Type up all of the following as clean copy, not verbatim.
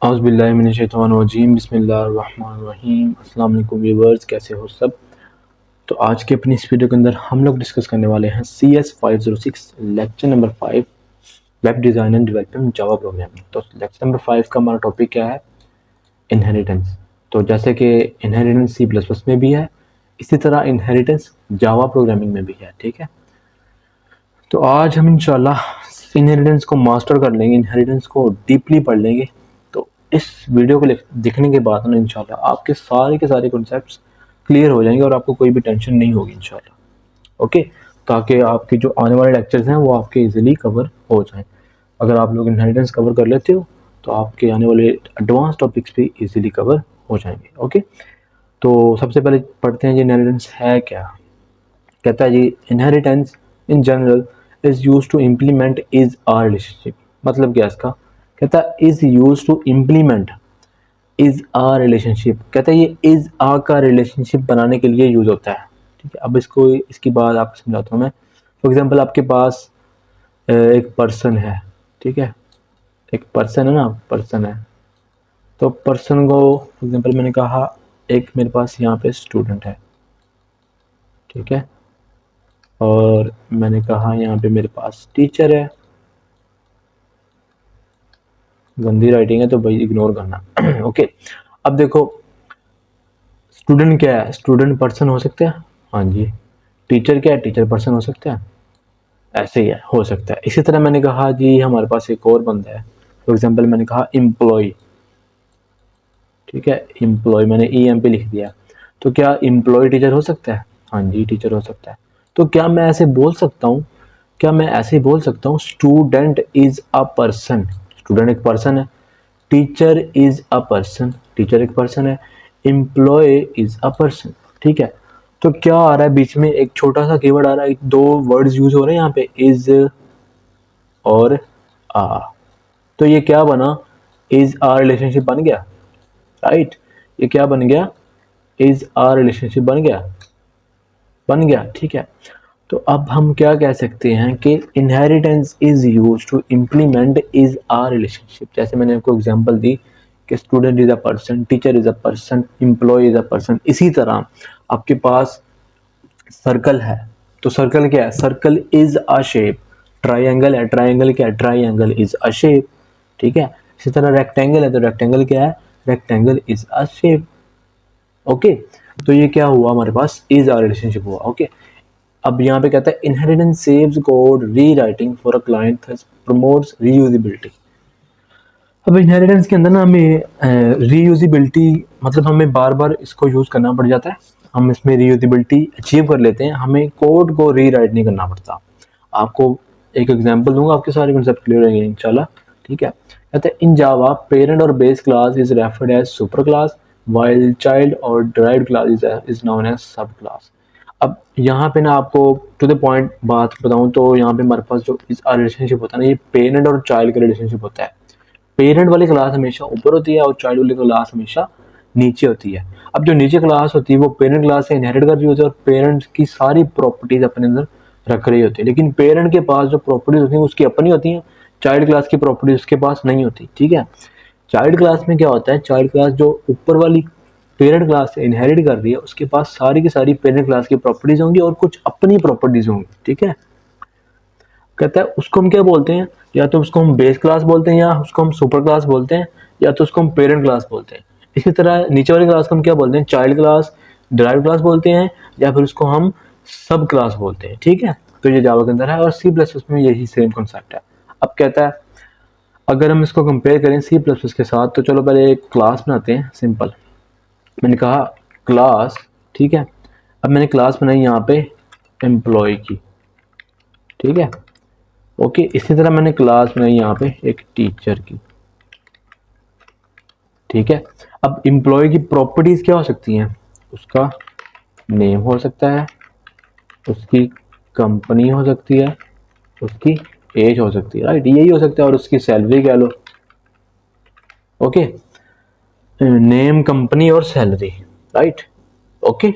औज़ुबिल्लाहिमिनश्शैतानिर्रजीम बिस्मिल्लाहिर्रहमानिर्रहीम। अस्सलाम वालेकुम व्यूअर्स, कैसे हो सब। तो आज के अपनी इस वीडियो के अंदर हम लोग डिस्कस करने वाले हैं CS506 lecture number 5 web design and development Java programming. तो लेक्चर नंबर 5 का हमारा टॉपिक क्या है? इनहेरिटेंस। तो जैसे कि इनहेरिटेंस C++ में भी है, इसी तरह इनहेरिटेंस जावा प्रोग्रामिंग में भी है। ठीक है, तो आज हम इंशाल्लाह इनहेरिटेंस को मास्टर कर लेंगे, इनहेरिटेंस को डीपली पढ़ लेंगे। तो इस वीडियो को देखने के बाद ना इंशाल्लाह आपके सारे के सारे कॉन्सेप्ट्स क्लियर हो जाएंगे और आपको कोई भी टेंशन नहीं होगी इंशाल्लाह। ओके, ताकि आपके जो आने वाले लेक्चर्स हैं वो आपके इजीली कवर हो जाएं। अगर आप लोग इनहेरिटेंस कवर कर लेते हो तो आपके आने वाले एडवांस टॉपिक्स भी इजीली कवर हो जाएंगे। ओके, तो सबसे पहले पढ़ते हैं जी इनहेरिटेंस है क्या। कहता है जी inheritance in general is use to implement is are relationship. मतलब क्या इसका? कहता है is use to implement is a relationship. कहता है ये इज आ का रिलेशनशिप बनाने के लिए यूज होता है। ठीक है, अब इसकी बात आपको समझाता हूँ मैं। फॉर एग्जांपल आपके पास एक पर्सन है। ठीक है, एक पर्सन है ना, पर्सन है। तो पर्सन को फॉर एग्जांपल मैंने कहा एक मेरे पास यहाँ पे स्टूडेंट है। ठीक है, और मैंने कहा यहाँ पे मेरे पास टीचर है। गंदी राइटिंग है तो भाई इग्नोर करना। ओके, अब देखो स्टूडेंट क्या है? स्टूडेंट पर्सन हो सकता है, हाँ जी। टीचर क्या है? टीचर पर्सन हो सकता है, ऐसे ही है, हो सकता है। इसी तरह मैंने कहा जी हमारे पास एक और बंदा है। फॉर एग्जांपल मैंने कहा एम्प्लॉय। ठीक है, एम्प्लॉय मैंने EMP लिख दिया। तो क्या एम्प्लॉय टीचर हो सकता है? हाँ जी, टीचर हो सकता है। तो क्या मैं ऐसे बोल सकता हूँ, क्या मैं ऐसे बोल सकता हूँ student is a person? Student एक पर्सन है। Teacher is a person, teacher एक पर्सन है। Employee is a person. ठीक है, तो क्या आ रहा है बीच में? एक छोटा सा कीवर्ड आ रहा है, दो वर्ड्स यूज हो रहे हैं यहाँ पे, इज और आ। तो ये क्या बना? इज आ रिलेशनशिप बन गया, राइट। ये क्या बन गया? इज आ रिलेशनशिप बन गया, बन गया। ठीक है, तो अब हम क्या कह सकते हैं कि inheritance is use to implement is a relationship. जैसे मैंने आपको एग्जांपल दी कि student is a person, teacher is a person, employee is a person. इसी तरह आपके पास सर्कल है। तो सर्कल क्या है? Circle is a shape. Triangle है, ट्राइंगल क्या है? Triangle is a shape. ठीक है, इसी तरह रेक्टेंगल है, तो रेक्टेंगल क्या है? Rectangle is a shape. Okay, तो ये क्या हुआ हमारे पास? इज अ रिलेशनशिप हुआ। ओके, अब यहाँ पे कहता है inheritance saves code rewriting for a client thus promotes reusability. अब इनहेरिटेंस के अंदर ना हमें रीयूजेबिलिटी, मतलब हमें बार बार इसको यूज़ करना पड़ जाता है। हम इसमें रीयूजेबिलिटी अचीव कर लेते हैं, हमें कोड को रीराइट नहीं करना पड़ता। आपको एक एग्जांपल दूंगा, आपके सारे कॉन्सेप्ट क्लियर होंगे इंशाल्लाह। ठीक है, कहते हैं in Java parent or base class is referred as super class while child or derived class is known as sub class. अब यहाँ पे ना आपको टू द पॉइंट बात बताऊँ तो यहाँ पे हमारे पास जो इस रिलेशनशिप होता है ना, ये पेरेंट और चाइल्ड का रिलेशनशिप होता है। पेरेंट वाली क्लास हमेशा ऊपर होती है और चाइल्ड वाली क्लास हमेशा नीचे होती है। अब जो नीचे क्लास होती है वो पेरेंट क्लास से इनहेरिट कर रही होती है और पेरेंट्स की सारी प्रॉपर्टीज अपने अंदर रख रही होती है। लेकिन पेरेंट के पास जो प्रॉपर्टीज होती है उसकी अपनी होती है, चाइल्ड क्लास की प्रॉपर्टीज उसके पास नहीं होती। ठीक है, चाइल्ड क्लास में क्या होता है? चाइल्ड क्लास जो ऊपर वाली पेरेंट क्लास से इनहेरिट कर रही है उसके पास सारी की सारी पेरेंट क्लास की प्रॉपर्टीज होंगी और कुछ अपनी प्रॉपर्टीज होंगी। ठीक है, कहता है उसको हम क्या बोलते हैं? या तो उसको हम बेस क्लास बोलते हैं, या उसको हम सुपर क्लास बोलते हैं, या तो उसको हम पेरेंट क्लास बोलते हैं। इसी तरह नीचे वाली क्लास को हम क्या बोलते हैं? चाइल्ड क्लास, डिराइव्ड क्लास बोलते हैं, या फिर उसको हम सब क्लास बोलते हैं। ठीक है, तो ये जावा के अंदर है और C++ में यही सेम कॉन्सेप्ट है। अब कहता है अगर हम इसको कंपेयर करें C++ के साथ, तो चलो पहले एक क्लास बनाते हैं सिंपल। मैंने कहा क्लास, ठीक है। अब मैंने क्लास बनाई यहाँ पे एम्प्लॉय की। ठीक है, ओके, इसी तरह मैंने क्लास बनाई यहाँ पे एक टीचर की। ठीक है, अब एम्प्लॉय की प्रॉपर्टीज क्या हो सकती हैं? उसका नेम हो सकता है, उसकी कंपनी हो सकती है, उसकी एज हो सकती है, राइट, यही हो सकता है, और उसकी सैलरी कह लो। ओके, नेम, कंपनी और सैलरी, राइट। ओके,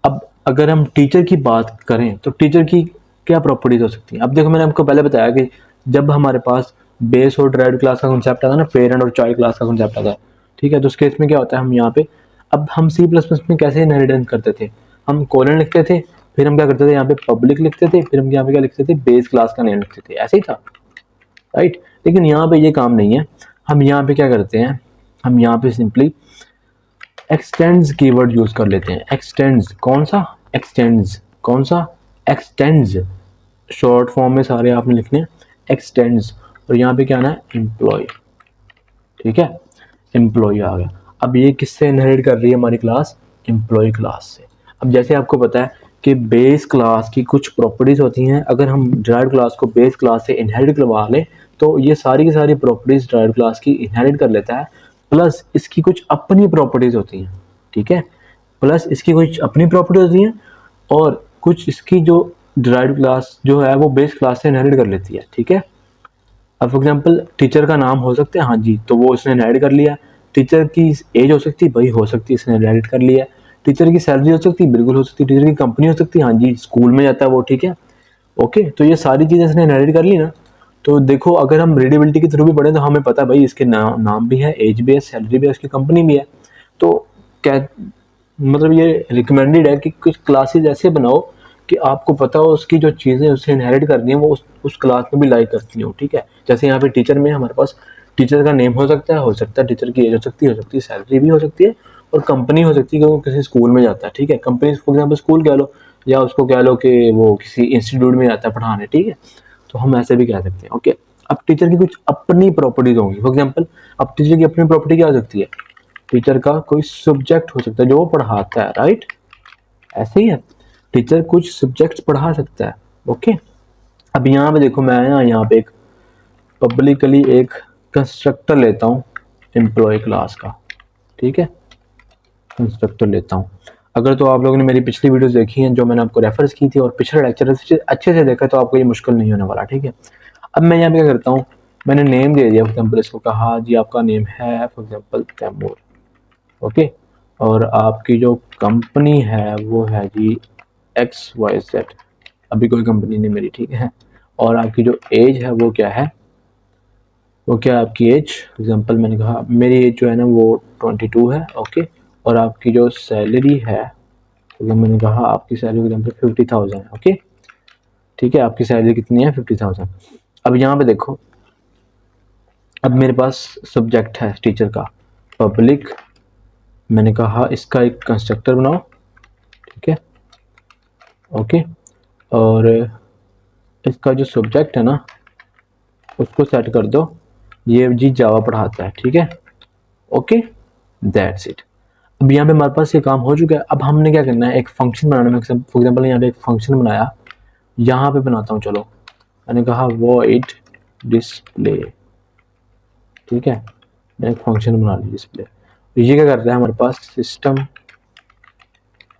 अब अगर हम टीचर की बात करें तो टीचर की क्या प्रॉपर्टीज हो सकती हैं? अब देखो मैंने आपको पहले बताया कि जब हमारे पास बेस और ड्राइव्ड क्लास का कॉन्सेप्ट आता है ना, पेरेंट और चाइल्ड क्लास का कॉन्सेप्ट आता है, ठीक है। तो उस केस में क्या होता है, हम यहाँ पे, अब हम सी प्लस प्लस में कैसे इनहेरिटेंस करते थे, हम कोलन लिखते थे, फिर हम क्या करते थे यहाँ पे पब्लिक लिखते थे, फिर हम यहाँ पे क्या लिखते थे, बेस क्लास का नेम लिखते थे, ऐसे ही था, राइट। लेकिन यहाँ पे ये काम नहीं है, हम यहाँ पे क्या करते हैं, हम यहाँ पे सिंपली एक्सटेंड्स कीवर्ड यूज कर लेते हैं। एक्सटेंड्स कौन सा, एक्सटेंड्स कौन सा, एक्सटेंड्स, शॉर्ट फॉर्म में सारे आपने लिखने हैं एक्सटेंड्स, और यहाँ पे क्या आना है, एम्प्लॉय, ठीक है, एम्प्लॉय आ गया। अब ये किससे इनहेरिट कर रही है हमारी क्लास, एम्प्लॉय क्लास से। अब जैसे आपको पता है कि बेस क्लास की कुछ प्रॉपर्टीज होती हैं, अगर हम ड्राइव्ड क्लास को बेस क्लास से इनहेरिट करवा लें तो ये सारी की सारी प्रॉपर्टीज ड्राइव्ड क्लास की इनहेरिट कर लेता है, प्लस इसकी कुछ अपनी प्रॉपर्टीज होती हैं, ठीक है, प्लस इसकी कुछ अपनी प्रॉपर्टीज होती हैं और कुछ इसकी जो ड्राइव्ड क्लास जो है वो बेस क्लास से इनहेरिट कर लेती है, ठीक है। अब फॉर एग्जांपल टीचर का नाम हो सकता है, हाँ जी, तो वो उसने इनहेरिट कर लिया। टीचर की एज हो सकती है, भाई हो सकती है, इसने इनहेरिट कर लिया। टीचर की सैलरी हो सकती है, बिल्कुल हो सकती है। टीचर की कंपनी हो सकती है, हाँ जी, स्कूल में जाता है वो, ठीक है, ओके। तो ये सारी चीज़ें इसने इनहेरिट कर ली ना। तो देखो अगर हम रीडेबिलिटी के थ्रू भी पढ़ें तो हमें पता है भाई इसके नाम भी है, एज भी है, सैलरी भी है, उसकी कंपनी भी है। तो क्या मतलब ये रिकमेंडेड है कि कुछ क्लासेस ऐसे बनाओ कि आपको पता हो उसकी जो चीज़ें उससे इनहेरिट करनी है वो उस क्लास में भी लाइक करती हो, ठीक है। जैसे यहाँ पे टीचर में हमारे पास टीचर का नेम हो सकता है टीचर की एज हो सकती है, सैलरी भी हो सकती है, और कंपनी हो सकती है क्योंकि किसी स्कूल में जाता है, ठीक है। कंपनी फॉर एग्जाम्पल स्कूल कह लो, या उसको कह लो कि वो किसी इंस्टीट्यूट में जाता है पढ़ाने, ठीक है। तो हम ऐसे भी कह सकते हैं, ओके। अब टीचर की कुछ अपनी प्रॉपर्टीज होंगी, फॉर एग्जाम्पल अब टीचर की अपनी प्रॉपर्टी क्या हो सकती है, टीचर का कोई सब्जेक्ट हो सकता है जो वो पढ़ाता है, राइट, ऐसे ही है, टीचर कुछ सब्जेक्ट्स पढ़ा सकता है, ओके। अब यहाँ पे देखो मैं ना यहाँ पे एक पब्लिकली एक कंस्ट्रक्टर लेता हूँ एम्प्लॉय क्लास का, ठीक है, कंस्ट्रक्टर लेता हूँ। अगर तो आप लोगों ने मेरी पिछली वीडियोस देखी हैं जो मैंने आपको रेफरेंस की थी और पिछले लेक्चर अच्छे से देखा तो आपको ये मुश्किल नहीं होने वाला, ठीक है। अब मैं यहाँ पे क्या करता हूँ, मैंने नेम दे दिया, फॉर एग्जाम्पल इसको कहा जी आपका नेम है फॉर एग्जाम्पल तैमूर, ओके, और आपकी जो कंपनी है वो है जी XYZ, अभी कोई कंपनी नहीं मेरी, ठीक है। और आपकी जो एज है वो क्या है, वो क्या है आपकी एज, एग्जांपल मैंने कहा मेरी एज जो है ना वो 22 है, ओके। और आपकी जो सैलरी है, तो मैंने कहा आपकी सैलरी एग्जांपल 50,000 है, ओके, ठीक है, आपकी सैलरी कितनी है 50,000। अब यहाँ पे देखो, अब मेरे पास सब्जेक्ट है टीचर का पब्लिक, मैंने कहा इसका एक कंस्ट्रक्टर बनाओ, ठीक है, ओके। और इसका जो सब्जेक्ट है ना उसको सेट कर दो, ये जी जावा पढ़ाता है, ठीक है, ओके, दैट्स इट। अब यहाँ पे हमारे पास ये काम हो चुका है। अब हमने क्या करना है, एक फंक्शन बनाना है। फॉर एग्जांपल यहाँ पे एक फंक्शन बनाया, यहाँ पे बनाता हूँ, चलो मैंने कहा void डिस्प्ले, ठीक है, मैंने एक फंक्शन बना लिया डिस्प्ले। ये क्या कर रहा है हमारे पास, system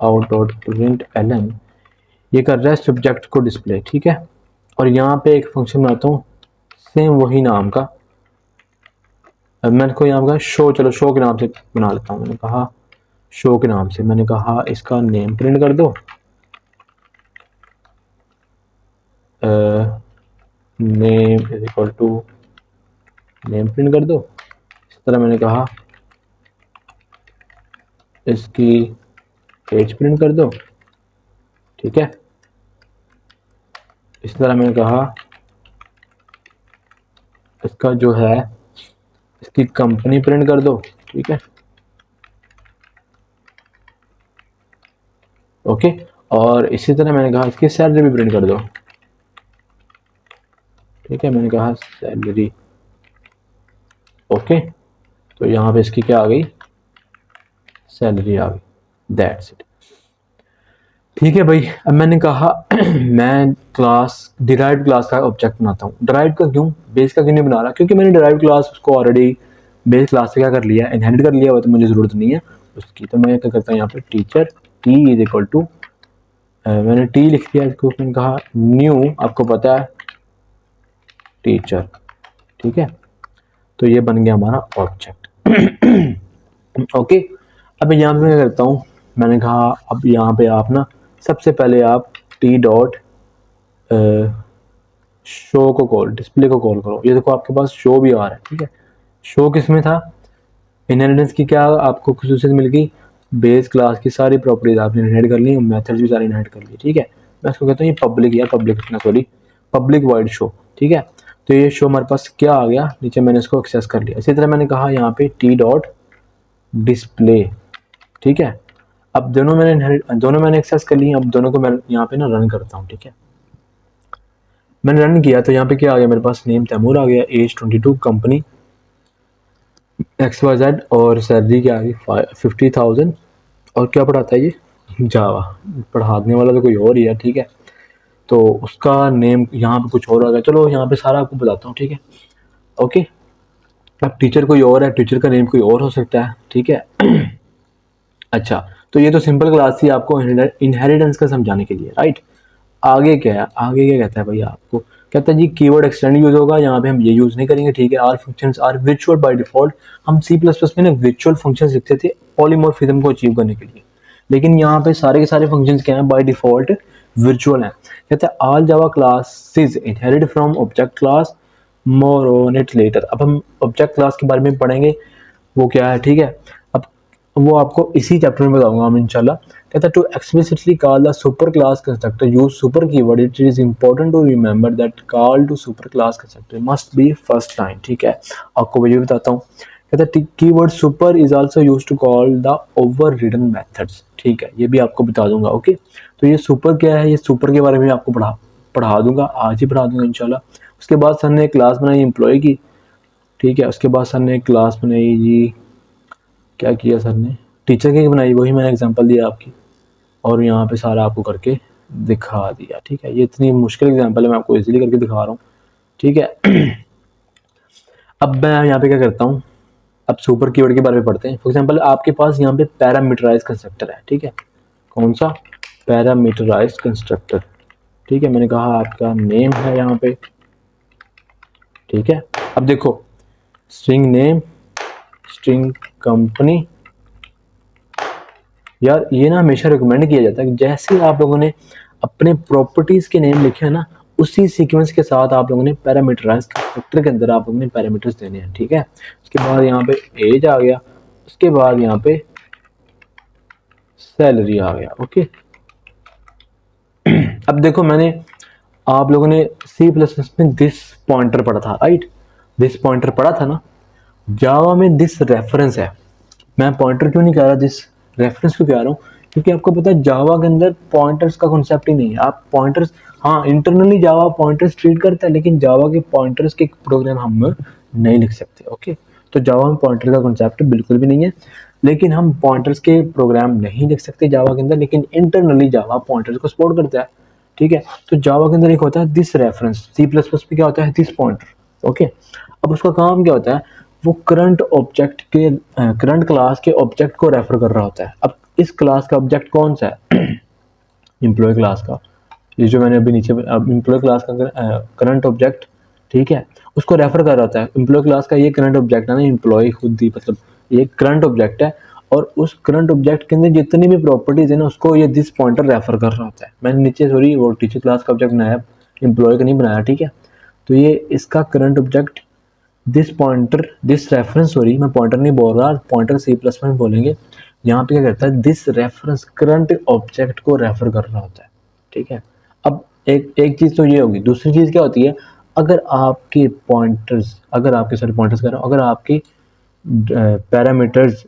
out dot print L N, ये कर रहा है सब्जेक्ट को डिस्प्ले, ठीक है। और यहाँ पे एक फंक्शन बनाता हूँ सेम वही नाम का, मैंने को यहाँ का शो, चलो शो के नाम से बना लेता हूँ। मैंने कहा शो के नाम से, मैंने कहा इसका नेम प्रिंट कर दो, name is equal to name print कर दो। इस तरह मैंने कहा इसकी एज प्रिंट कर दो, ठीक है। इस तरह मैंने कहा इसका जो है इसकी कंपनी प्रिंट कर दो, ठीक है, ओके। और इसी तरह मैंने कहा इसकी सैलरी भी प्रिंट कर दो, ठीक है, मैंने कहा सैलरी, ओके। तो यहाँ पे इसकी क्या आ गई, सैलरी आ गई, दैट्स इट, ठीक है भाई। अब मैंने कहा मैं क्लास डिराइव्ड क्लास का ऑब्जेक्ट बनाता हूँ। डिराइव्ड का क्यों, बेस का क्यों नहीं बना रहा, क्योंकि मैंने डिराइव्ड क्लास उसको ऑलरेडी बेस क्लास से क्या कर लिया, इनहेरिट कर लिया हुआ, तो मुझे ज़रूरत नहीं है उसकी। तो मैं क्या करता हूँ यहाँ पे teacher T is equal to, मैंने टी लिख दिया इसको, मैंने कहा न्यू, आपको पता है टीचर, ठीक है। तो ये बन गया हमारा ऑब्जेक्ट ओके। अब यहाँ पे मैं क्या करता हूँ, मैंने कहा अब यहाँ पे आप ना सबसे पहले आप टी डॉट शो को कॉल, डिस्प्ले को कॉल करो। ये देखो आपके पास शो भी आ रहा है, ठीक है। शो किस में था, इनहेरिटेंस की क्या आपको खुसूसियत मिल गई, बेस क्लास की सारी प्रॉपर्टीज आपने इनहेरिट कर ली, मेथड्स भी सारे इनहेरिट कर लिए, ठीक है। मैं इसको कहता हूँ ये पब्लिक, या public sorry public wide show, ठीक है। तो ये शो हमारे पास क्या आ गया, नीचे मैंने इसको एक्सेस कर लिया। इसी तरह मैंने कहा यहाँ पे टी डॉट डिस्प्ले, ठीक है। अब दोनों मैंने एक्सेस कर ली। अब दोनों को मैं यहाँ पे ना रन करता हूँ, ठीक है। मैंने रन किया तो यहाँ पे क्या आ गया मेरे पास, नेम तैमूर आ गया, एज 22, कंपनी XYZ, और सैलरी क्या आ गई 50,000। और क्या पढ़ाता है ये, जावा। पढ़ाने वाला तो कोई और ही है, ठीक है। तो उसका नेम यहाँ पे कुछ और आ गया। चलो यहाँ पे सारा आपको बताता हूँ, ठीक है। ओके, अब टीचर कोई और है, टीचर का नेम कोई और हो सकता है, ठीक है। अच्छा, तो ये तो सिंपल क्लास थी आपको इनहेरिटेंस का समझाने के लिए, राइट। आगे क्या है, आगे क्या कहता है भैया आपको, कहता है जी कीवर्ड एक्सटेंड यूज होगा, यहाँ पे हम ये यूज नहीं करेंगे, ठीक है। All functions are virtual by default. हम C++ में ना विर्चुअल फंक्शंस लिखते थे पॉलीमॉर्फिज्म को अचीव करने के लिए, लेकिन यहाँ पे सारे के सारे फंक्शंस क्या हैं, बाय डिफॉल्ट विर्चुअल हैं। कहता है all Java classes inherit from object class, more on it later. अब हम ऑब्जेक्ट क्लास के बारे में पढ़ेंगे, वो क्या है, ठीक है। अब वो आपको इसी चैप्टर में बताऊंगा हम इंशाल्लाह। कहता है to explicitly call the super class constructor use super keyword, it is important to remember that call to super class constructor must be first time, ठीक है। आपको ये बताता हूँ। कहता है keyword super is also used to call the overridden methods, ठीक है। ये भी आपको बता दूंगा, ओके। तो ये सुपर क्या है, ये सुपर के बारे में आपको पढ़ा दूंगा, आज ही पढ़ा दूंगा इंशाल्लाह। उसके बाद सर ने एक क्लास बनाई एम्प्लॉय की, ठीक है। उसके बाद सर ने एक क्लास बनाई जी, क्या किया सर ने, टीचर की बनाई, वही मैंने एग्जांपल दिया आपकी, और यहाँ पे सारा आपको करके दिखा दिया, ठीक है। ये इतनी मुश्किल एग्जांपल है, मैं आपको इजीली करके दिखा रहा हूँ, ठीक है। अब मैं यहाँ पे क्या करता हूँ, अब सुपर कीवर्ड के बारे में पढ़ते हैं। फॉर एग्जांपल आपके पास यहाँ पे पैरामीटराइज कंस्ट्रक्टर है, ठीक है। कौन सा, पैरामीटराइज कंस्ट्रक्टर, ठीक है। मैंने कहा आपका नेम है यहाँ पे, ठीक है। अब देखो स्ट्रिंग नेम, स्ट्रिंग कंपनी, यार ये ना हमेशा रिकमेंड किया जाता है कि जैसे आप लोगों ने अपने प्रॉपर्टीज के नेम लिखे हैं ना, उसी सीक्वेंस के साथ आप लोगों ने पैरामीटराइज कंस्ट्रक्टर के अंदर आप लोगों ने पैरामीटर्स देने हैं, ठीक है। उसके बाद यहाँ पे एज आ गया, उसके बाद यहाँ पे सैलरी आ गया, ओके। अब देखो मैंने, आप लोगों ने C++ में दिस पॉइंटर पढ़ा था, राइट। दिस पॉइंटर पढ़ा था ना। जावा में दिस रेफरेंस है। मैं पॉइंटर क्यों नहीं कह रहा, दिस रेफरेंस क्यों कह रहा हूँ, क्योंकि आपको पता है जावा के अंदर पॉइंटर्स का कॉन्सेप्ट ही नहीं है। आप पॉइंटर्स, हाँ इंटरनली जावा पॉइंटर्स ट्रीट करता है, लेकिन जावा के पॉइंटर्स के प्रोग्राम हम नहीं लिख सकते, ओके। तो जावा में पॉइंटर का कॉन्सेप्ट बिल्कुल भी नहीं है, लेकिन हम पॉइंटर्स के प्रोग्राम नहीं लिख सकते जावा के अंदर, लेकिन इंटरनली जावा पॉइंटर्स को सपोर्ट करता है, ठीक है। तो जावा के अंदर एक होता है दिस रेफरेंस, C++ पे क्या होता है दिस पॉइंटर, ओके। अब उसका काम क्या होता है, वो करंट ऑब्जेक्ट के करंट क्लास के ऑब्जेक्ट को रेफर कर रहा होता है। अब इस क्लास का ऑब्जेक्ट कौन सा है, एम्प्लॉय क्लास का, ये जो मैंने अभी नीचे एम्प्लॉय क्लास का करंट ऑब्जेक्ट, ठीक है, उसको रेफर कर रहा होता है। एम्प्लॉय क्लास का ये करंट ऑब्जेक्ट है ना, एम्प्लॉय खुद ही मतलब ये करंट ऑब्जेक्ट है, और उस करंट ऑब्जेक्ट के अंदर जितनी भी प्रॉपर्टीज है ना, उसको ये दिस पॉइंटर रेफर कर रहा होता है। मैंने नीचे सॉरी वो टीचर क्लास का ऑब्जेक्ट बनाया, एम्प्लॉय का नहीं बनाया, ठीक है। तो ये इसका current object this pointer, this reference, sorry मैं पॉइंटर नहीं बोल रहा, पॉइंटर C++ में बोलेंगे। यहाँ पे क्या करता है, दिस रेफरेंस करंट ऑब्जेक्ट को रेफर कर रहा होता है, ठीक है। अब एक चीज तो ये होगी, दूसरी चीज क्या होती है, अगर आपके पॉइंटर्स, अगर आपके सॉरी पॉइंटर्स कर रहा हूँ, अगर आपके पैरामीटर्स,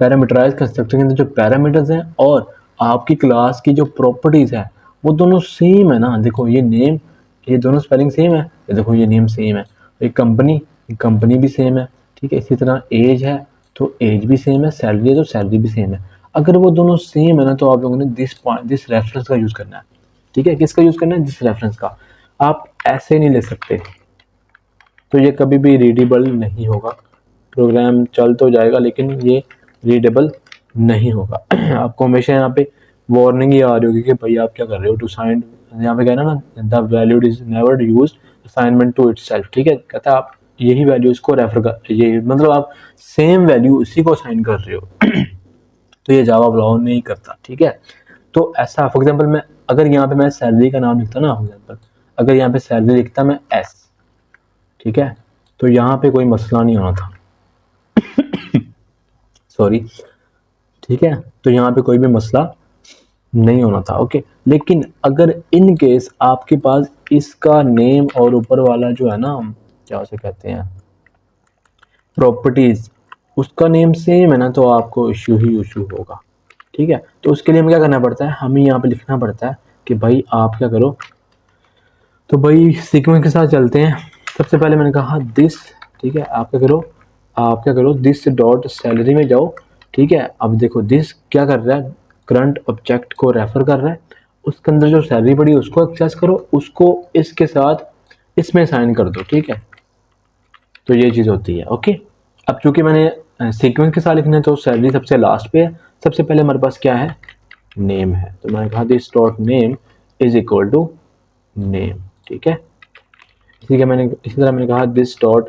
पैरामीटराइज कंस्ट्रक्टर के अंदर जो पैरामीटर्स हैं और आपकी क्लास की जो प्रॉपर्टीज है वो दोनों सेम है ना, देखो ये नेम, ये दोनों स्पेलिंग सेम है, ये देखो ये नेम सेम है, एक कंपनी भी सेम है, ठीक है। इसी तरह एज है तो एज भी सेम है, सैलरी है तो सैलरी भी सेम है। अगर वो दोनों सेम है ना, तो आप लोगों ने दिस रेफरेंस का यूज करना है, ठीक है। किसका यूज करना है, दिस रेफरेंस का। आप ऐसे नहीं ले सकते, तो ये कभी भी रीडेबल नहीं होगा। प्रोग्राम चल तो जाएगा लेकिन ये रीडेबल नहीं होगा। आपको हमेशा यहाँ पे वार्निंग ही आ रही होगी कि भाई आप क्या कर रहे हो, टू साइन, यहाँ पे कहना ना the valued is never used assignment to itself, ठीक है। कहता है आप यही वैल्यू इसको रेफर कर, ये मतलब आप सेम वैल्यू इसी को असाइन कर रहे हो। तो ये जावा अलाउ नहीं करता, ठीक है। तो ऐसा फॉर एग्जांपल मैं अगर यहाँ पे मैं सैलरी का नाम लिखता ना, फॉर एग्जाम्पल अगर यहाँ पे सैलरी लिखता मैं एस, ठीक है, तो यहाँ पे कोई मसला नहीं होना था, सॉरी, ठीक है, तो यहाँ पे कोई भी मसला नहीं होना था। ओके, लेकिन अगर इन केस आपके पास इसका नेम और ऊपर वाला जो है ना, क्या उसे कहते हैं, प्रॉपर्टीज, उसका नेम सेम है ना, तो आपको इशू ही इशू होगा। ठीक है, तो उसके लिए हमें क्या करना पड़ता है, हमें यहाँ पे लिखना पड़ता है कि भाई आप क्या करो, तो भाई सीक्वेंस के साथ चलते हैं। सबसे पहले मैंने कहा दिस, ठीक है, आप क्या करो दिस डॉट सैलरी में जाओ। ठीक है, अब देखो दिस क्या कर रहा है, करंट ऑब्जेक्ट को रेफर कर रहा है, उसके अंदर जो सैलरी पड़ी है उसको एक्सेस करो, उसको इसके साथ इसमें साइन कर दो। ठीक है, तो ये चीज़ होती है। ओके, अब चूंकि मैंने सीक्वेंस के साथ लिखना है तो सैलरी सबसे लास्ट पे है, सबसे पहले हमारे पास क्या है, नेम है, तो मैंने कहा this dot name is equal to name. ठीक है, इसी तरह मैंने कहा this dot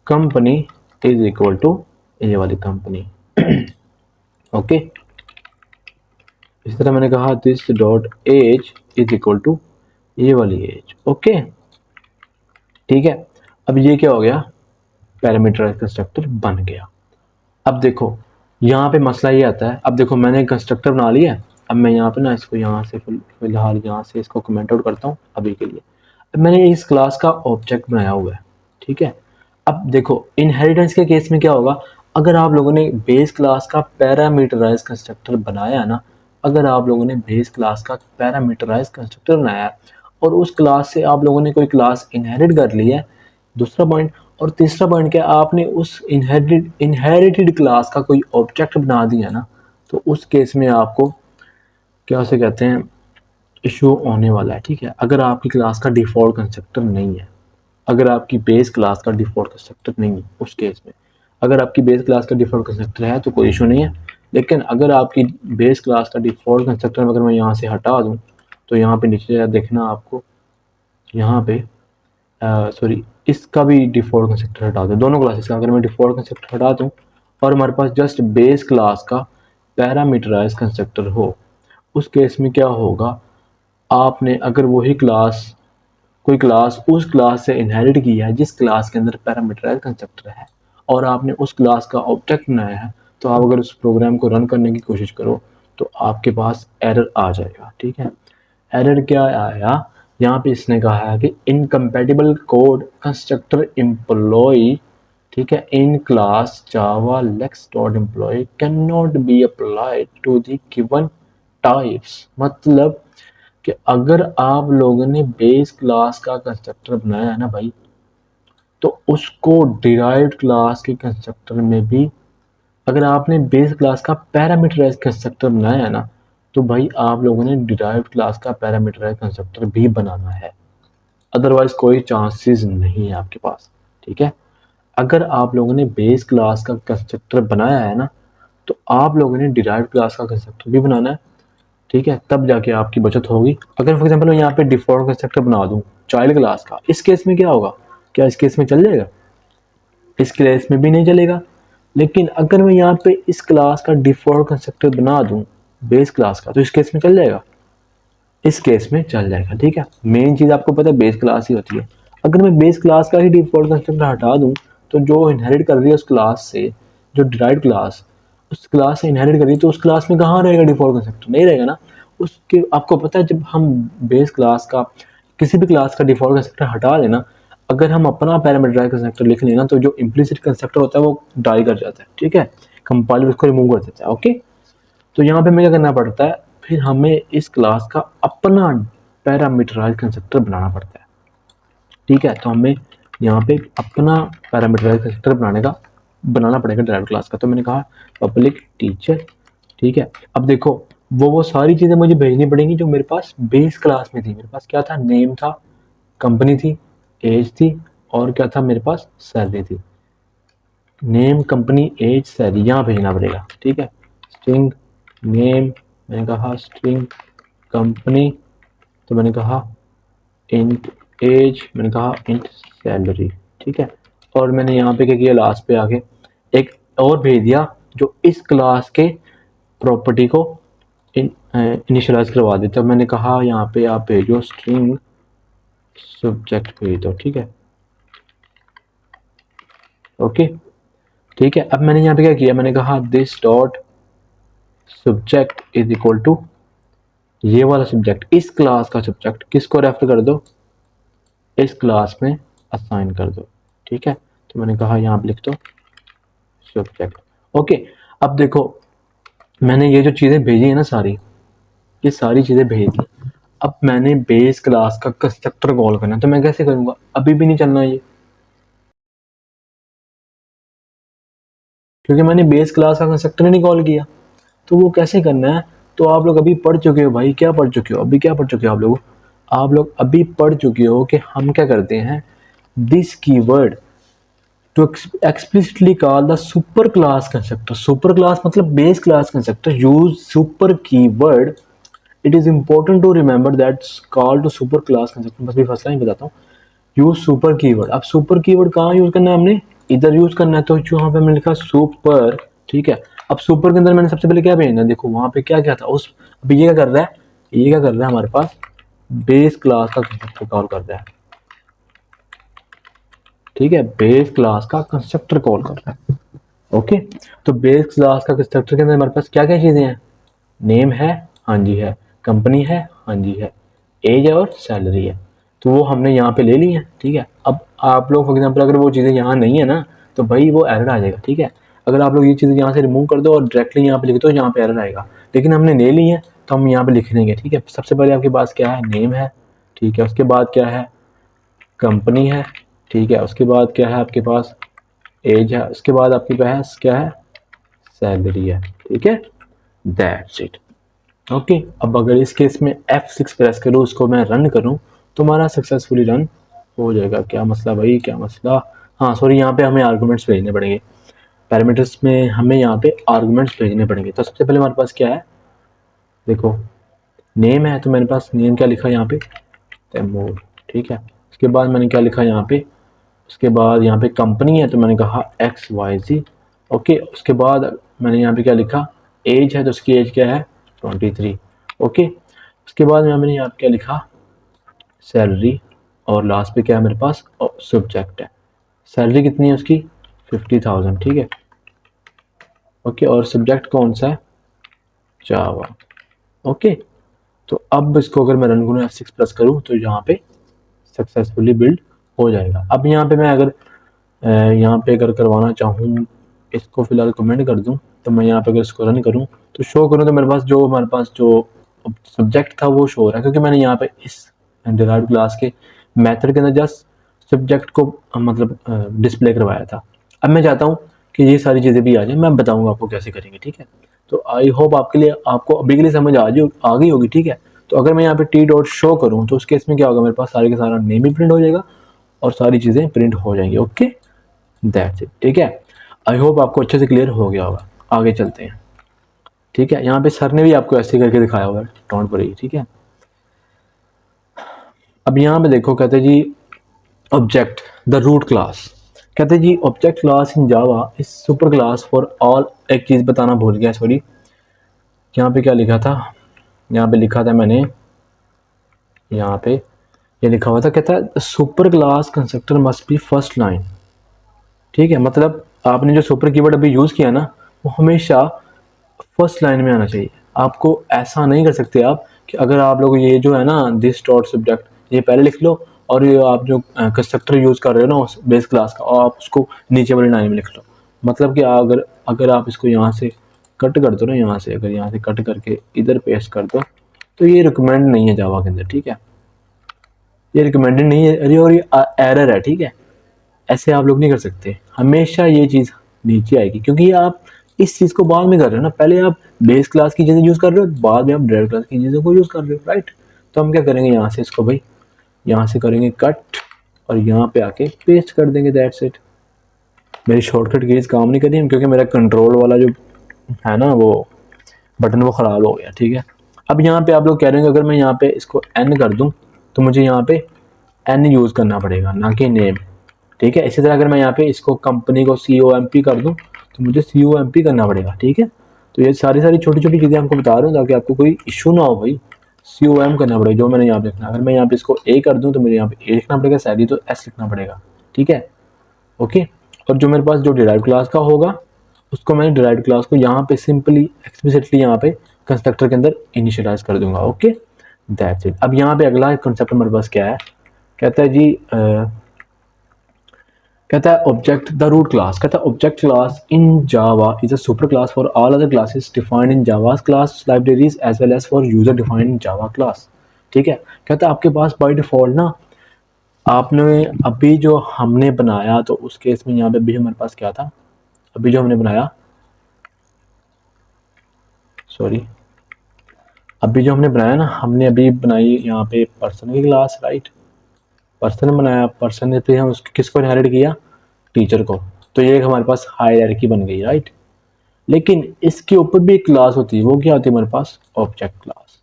company is equal to ये वाली कंपनी। ओके, इसी तरह मैंने कहा this dot age is equal to ये वाली एज। ओके, ठीक है, अब ये क्या हो गया, पैरामीटराइज्ड कंस्ट्रक्टर बन गया। अब देखो यहाँ पे मसला ये आता है, अब देखो मैंने कंस्ट्रक्टर बना लिया, अब मैं यहाँ पे ना इसको यहाँ से फिलहाल यहाँ से इसको कमेंट आउट करता हूँ अभी के लिए। अब मैंने इस क्लास का ऑब्जेक्ट बनाया हुआ है। ठीक है, अब देखो इनहेरिटेंस के केस में क्या होगा, अगर आप लोगों ने बेस क्लास का पैरामीटराइज कंस्ट्रक्टर बनाया ना, अगर आप लोगों ने बेस क्लास का पैरामीटराइज कंस्ट्रक्टर बनाया है और उस क्लास से आप लोगों ने कोई क्लास इनहेरिट कर ली है, दूसरा पॉइंट, और तीसरा पॉइंट क्या, आपने उस इनहेरिटेड क्लास का कोई ऑब्जेक्ट बना दिया ना, तो उस केस में आपको क्या से कहते हैं, इशू होने वाला है। ठीक है, अगर आपकी क्लास का डिफ़ॉल्ट कंस्ट्रक्टर नहीं है, अगर आपकी बेस क्लास का डिफ़ॉल्ट कंस्ट्रक्टर नहीं है, उस केस में अगर आपकी बेस क्लास का डिफ़ॉल्ट कंस्ट्रक्टर है तो कोई इशू नहीं है, लेकिन अगर आपकी बेस क्लास का डिफ़ॉल्ट कंस्ट्रक्टर अगर मैं यहाँ से हटा दूँ, तो यहाँ पे नीचे देखना आपको, यहाँ पे सॉरी इसका भी डिफ़ॉल्ट कंस्ट्रक्टर हटा दूँ, दोनों क्लासेस का अगर मैं डिफ़ॉल्ट कंस्ट्रक्टर हटा दूँ और हमारे पास जस्ट बेस क्लास का पैरामीटराइज कंस्ट्रक्टर हो, उस केस में क्या होगा, आपने अगर वही क्लास कोई क्लास उस क्लास से इनहेरिट किया है जिस क्लास के अंदर पैरामीटराइज कंस्ट्रक्टर है और आपने उस क्लास का ऑब्जेक्ट बनाया है, तो आप अगर उस प्रोग्राम को रन करने की कोशिश करो तो आपके पास एरर आ जाएगा। ठीक है, एरर क्या आया, यहाँ पे इसने कहा है कि इनकम्पेटिबल कोड कंस्ट्रक्टर एम्प्लॉय, ठीक है, in class Java lex dot employee can not be applied to the given types. मतलब कि अगर आप लोगों ने बेस क्लास का कंस्ट्रक्टर बनाया है ना भाई, तो उसको डिराइव्ड क्लास के कंस्ट्रक्टर में भी, अगर आपने बेस क्लास का पैरामीटराइज कंस्ट्रक्टर बनाया है ना, तो भाई आप लोगों ने डिराइव्ड क्लास का पैरामीटराइज कंस्ट्रक्टर भी बनाना है, अदरवाइज कोई चांसेस नहीं है आपके पास। ठीक है, अगर आप लोगों ने बेस क्लास का कंस्ट्रक्टर बनाया है ना, तो आप लोगों ने डिराइव्ड क्लास का कंस्ट्रक्टर भी बनाना है। ठीक है, तब जाके आपकी बचत होगी। अगर फॉर एग्जांपल मैं यहाँ पे डिफॉल्ट कंस्ट्रक्टर बना दूँ चाइल्ड क्लास का, इस केस में क्या होगा, क्या इस केस में चल जाएगा, इस केस में भी नहीं चलेगा। लेकिन अगर मैं यहाँ पे इस क्लास का डिफॉल्ट कंस्ट्रक्टर बना दूँ बेस क्लास का, तो इस केस में चल जाएगा, इस केस में चल जाएगा। ठीक है, मेन चीज़ आपको पता है बेस क्लास ही होती है। अगर मैं बेस क्लास का ही डिफॉल्ट कंस्ट्रक्टर हटा दूँ, तो जो इनहेरिट कर रही है उस क्लास से, जो डिराइव्ड क्लास उस क्लास से इनहेरिट कर रही है, तो उस क्लास में कहाँ रहेगा डिफॉल्ट कंस्ट्रक्टर, नहीं रहेगा ना। उसके आपको पता है जब हम बेस क्लास का किसी भी क्लास का डिफॉल्ट कंस्ट्रक्टर हटा लेना, अगर हम अपना पैरामीटराइज्ड कंस्ट्रक्टर लिख लेना, तो जो इम्प्लिसिट कंस्ट्रक्टर होता है वो डाई कर जाता है। ठीक है, कंपाइलर उसको रिमूव कर देता है। ओके, तो यहाँ पे हमें क्या करना पड़ता है, फिर हमें इस क्लास का अपना पैरामीटराइज्ड कंस्ट्रक्टर बनाना पड़ता है। ठीक है, तो हमें यहाँ पे अपना पैरामीटराइज्ड कंस्ट्रक्टर बनाना पड़ेगा डायरेक्ट क्लास का। तो मैंने कहा पब्लिक टीचर। ठीक है, अब देखो वो सारी चीज़ें मुझे भेजनी पड़ेंगी जो मेरे पास बेस क्लास में थी। मेरे पास क्या था, नेम था, कंपनी थी, एज थी, और क्या था मेरे पास, सैलरी थी। नेम, कंपनी, एज, सैलरी यहाँ भेजना पड़ेगा। ठीक है, स्ट्रिंग नेम, मैंने कहा स्ट्रिंग कंपनी, तो मैंने कहा इंट एज, मैंने कहा इंट सैलरी। ठीक है, और मैंने यहाँ पे क्या किया, लास्ट पे आके एक और भेज दिया जो इस क्लास के प्रॉपर्टी को इनिशियलाइज करवा देते। अब मैंने कहा यहाँ पे आप भेजो स्ट्रिंग सब्जेक्ट भेज दो, ठीक है, ओके, ठीक है। अब मैंने यहाँ पे क्या किया, मैंने कहा this dot subject is equal to ये वाला सब्जेक्ट, इस क्लास का सब्जेक्ट किसको रेफर कर दो, इस क्लास में असाइन कर दो, ठीक है। तो मैंने कहा यहाँ पे लिख दो सब्जेक्ट, ओके। अब देखो मैंने ये जो चीज़ें भेजी है ना सारी, ये सारी चीज़ें भेज दी। अब मैंने बेस क्लास का कंस्ट्रक्टर कॉल करना, तो मैं कैसे करूँगा, अभी भी नहीं चलना ये, क्योंकि मैंने बेस क्लास का कंस्ट्रक्टर ही नहीं कॉल किया। तो वो कैसे करना है, तो आप लोग अभी पढ़ चुके हो भाई, क्या पढ़ चुके हो, अभी क्या पढ़ चुके हो आप लोग अभी पढ़ चुके हो कि हम क्या करते हैं, this keyword to explicitly call the super class constructor. Super class मतलब base class constructor use super keyword. It is important to remember that call to super class constructor, बस भी फसला ही बताता हूँ, यूज सुपर कीवर्ड। अब super keyword कहाँ use करना है, हमने इधर यूज करना है, तो यहाँ पे हमने लिखा सुपर, ठीक है। अब सुपर के अंदर मैंने सबसे पहले क्या भेजना है, देखो वहां पे क्या क्या था उस, अब ये क्या कर रहा है, ये क्या कर रहा है हमारे पास बेस क्लास का कंस्ट्रक्टर कॉल कर रहा है, ठीक है, बेस क्लास का कंस्ट्रक्टर कॉल कर रहा है, ओके। तो बेस क्लास का कंस्ट्रक्टर के अंदर हमारे पास क्या क्या चीजें हैं, नेम है, हाँ जी है, कंपनी है, हाँ जी है, एज है और सैलरी है, तो वो हमने यहाँ पे ले ली है, ठीक है। अब आप लोग फॉर एग्जांपल अगर वो चीज़ें यहाँ नहीं है ना, तो भाई वो एरर आ जाएगा, ठीक है। अगर आप लोग ये चीज़ें यहाँ से रिमूव कर दो और डायरेक्टली यहाँ पे लिख दो, यहाँ पे एरर आएगा, लेकिन हमने ले ली है तो हम यहाँ पे लिख देंगे, ठीक है। सबसे पहले आपके पास क्या है, नेम है, ठीक है, उसके बाद क्या है, कंपनी है, ठीक है, उसके बाद क्या है आपके पास, एज है, उसके बाद आपके पास क्या है, सैलरी है, ठीक है, दैट्स इट, ओके। अब अगर इस केस में F6 प्रेस करूँ, उसको मैं रन करूँ, तो हमारा सक्सेसफुली रन हो जाएगा। क्या मसला भाई, क्या मसला, हाँ सॉरी, यहाँ पे हमें आर्गूमेंट्स भेजने पड़ेंगे, पैरामीटर्स में हमें यहाँ पे आर्गूमेंट्स भेजने पड़ेंगे। तो सबसे पहले हमारे पास क्या है, देखो नेम है, तो मेरे पास नेम क्या लिखा यहाँ पे, तैमूर, ठीक है। उसके बाद मैंने क्या लिखा यहाँ पे, उसके बाद यहाँ पे कंपनी है, तो मैंने कहा XYZ, ओके। उसके बाद मैंने यहाँ पे क्या लिखा, एज है, तो उसकी एज क्या है 23, ओके। उसके बाद मैंने यहाँ पे क्या लिखा, सैलरी, और लास्ट पे क्या है मेरे पास, सब्जेक्ट है, सैलरी कितनी है उसकी 50,000, ठीक है, ओके। और सब्जेक्ट कौन सा है, जावा, ओके। तो अब इसको अगर मैं रन करूँ F6 प्रेस करूँ, तो यहाँ पे सक्सेसफुली बिल्ड हो जाएगा। अब यहाँ पे मैं अगर यहाँ पे अगर करवाना चाहूँ, इसको फिलहाल कमेंट कर दूँ, तो मैं यहाँ पे अगर इसको रन करूँ तो शो करूँ, तो मेरे पास जो सब्जेक्ट था वो शो हो रहा है, क्योंकि मैंने यहाँ पे इस डिराइव्ड क्लास के मेथड के अंदर जस्ट सब्जेक्ट को मतलब डिस्प्ले करवाया था। अब मैं चाहता हूँ कि ये सारी चीज़ें भी आ जाए, मैं बताऊँगा आपको कैसे करेंगे, ठीक है। तो आई होप आपके लिए, आपको अभी के लिए समझ आ गई होगी, ठीक है। तो अगर मैं यहाँ पे टी डॉट शो करूँ, तो उस केस में क्या होगा, मेरे पास सारे का सारा नेम भी प्रिंट हो जाएगा और सारी चीज़ें प्रिंट हो जाएंगी, ओके, दैट्स इट, ठीक है। आई होप आपको अच्छे से क्लियर हो गया होगा। आगे चलते हैं, ठीक है। यहाँ पे सर ने भी आपको ऐसे करके दिखाया हुआ है, डोंट वरी, ठीक है। अब यहाँ पे देखो, कहते जी ऑब्जेक्ट द रूट क्लास, कहते जी object class in Java is super class for all. एक चीज़ बताना भूल गया, सॉरी, यहाँ पे क्या लिखा था, यहाँ पे लिखा था मैंने, यहाँ पे ये लिखा हुआ था, कहता है super class constructor must be first line, ठीक है। मतलब आपने जो सुपर कीवर्ड अभी यूज़ किया ना, वो हमेशा फर्स्ट लाइन में आना चाहिए। आपको ऐसा नहीं कर सकते आप कि अगर आप लोग ये जो है ना दिस डॉट सब्जेक्ट, ये पहले लिख लो, और ये आप जो कंस्ट्रक्टर यूज़ कर रहे हो ना उस बेस क्लास का, और आप उसको नीचे वाली लाइन में लिख लो। मतलब कि अगर अगर आप इसको यहाँ से कट कर दो ना, यहाँ से अगर यहाँ से कट करके इधर पेस्ट कर दो, तो ये रिकमेंड नहीं है जावा के अंदर, ठीक है, ये रिकमेंडेड नहीं है, अरे और ये एरर है, ठीक है। ऐसे आप लोग नहीं कर सकते, हमेशा ये चीज़ नीचे आएगी, क्योंकि ये आप इस चीज़ को बाद में कर रहे हो ना, पहले आप बेस क्लास की चीज़ें यूज़ कर रहे हो, बाद में आप डायरेक्ट क्लास की चीज़ों को यूज़ कर रहे हो, राइट। तो हम क्या करेंगे, यहाँ से इसको भाई यहाँ से करेंगे कट, और यहाँ पे आके पेस्ट कर देंगे, दैट्स इट। मेरी शॉर्टकट कीज काम नहीं कर रही, क्योंकि मेरा कंट्रोल वाला जो है ना वो बटन वो ख़राब हो गया, ठीक है। अब यहाँ पे आप लोग कह रहे हैं अगर मैं यहाँ पे इसको एन कर दूँ, तो मुझे यहाँ पे एन यूज़ करना पड़ेगा, ना कि नेम, ठीक है। इसी तरह अगर मैं यहाँ पे इसको कंपनी को COMP कर दूँ, तो मुझे COMP करना पड़ेगा, ठीक है। तो ये सारी सारी छोटी छोटी चीज़ें आपको बता रहा हूँ ताकि आपको कोई इशू ना हो भाई। COM करना पड़ेगा जो मैंने यहाँ पे लिखना। अगर मैं यहाँ पे इसको A कर दूँ तो मेरे यहाँ पे A लिखना पड़ेगा, सैलरी तो S लिखना पड़ेगा, ठीक है, ओके। और जो मेरे पास जो डिराइव्ड क्लास का होगा उसको मैंने डिराइव्ड क्लास को यहाँ पे सिंपली एक्सप्लिसिटली यहाँ पे कंस्ट्रक्टर के अंदर इनिशियलाइज कर दूंगा, ओके, दैट्स इट। अब यहाँ पे अगला कंसेप्ट हमारे पास क्या है, कहता है जी कहता है ऑब्जेक्ट द रूट क्लास, कहता है object class in Java is a super class for all other classes defined in Java's class libraries as well as for user defined in Java class, ठीक है। कहता है आपके पास बाय डिफॉल्ट ना, आपने अभी जो हमने बनाया तो उस केस में यहाँ पे भी हमारे पास क्या था, अभी जो हमने बनाया, सॉरी, अभी जो हमने बनाया ना, हमने अभी बनाई यहाँ पे पर्सन की क्लास, राइट, पर्सन बनाया, पर्सन ने फिर हम उसको किसको इनहेरिट किया, टीचर को। तो ये हमारे पास हायरार्की बन गई, राइट। लेकिन इसके ऊपर भी एक क्लास होती है, वो क्या होती है हमारे पास, ऑब्जेक्ट क्लास,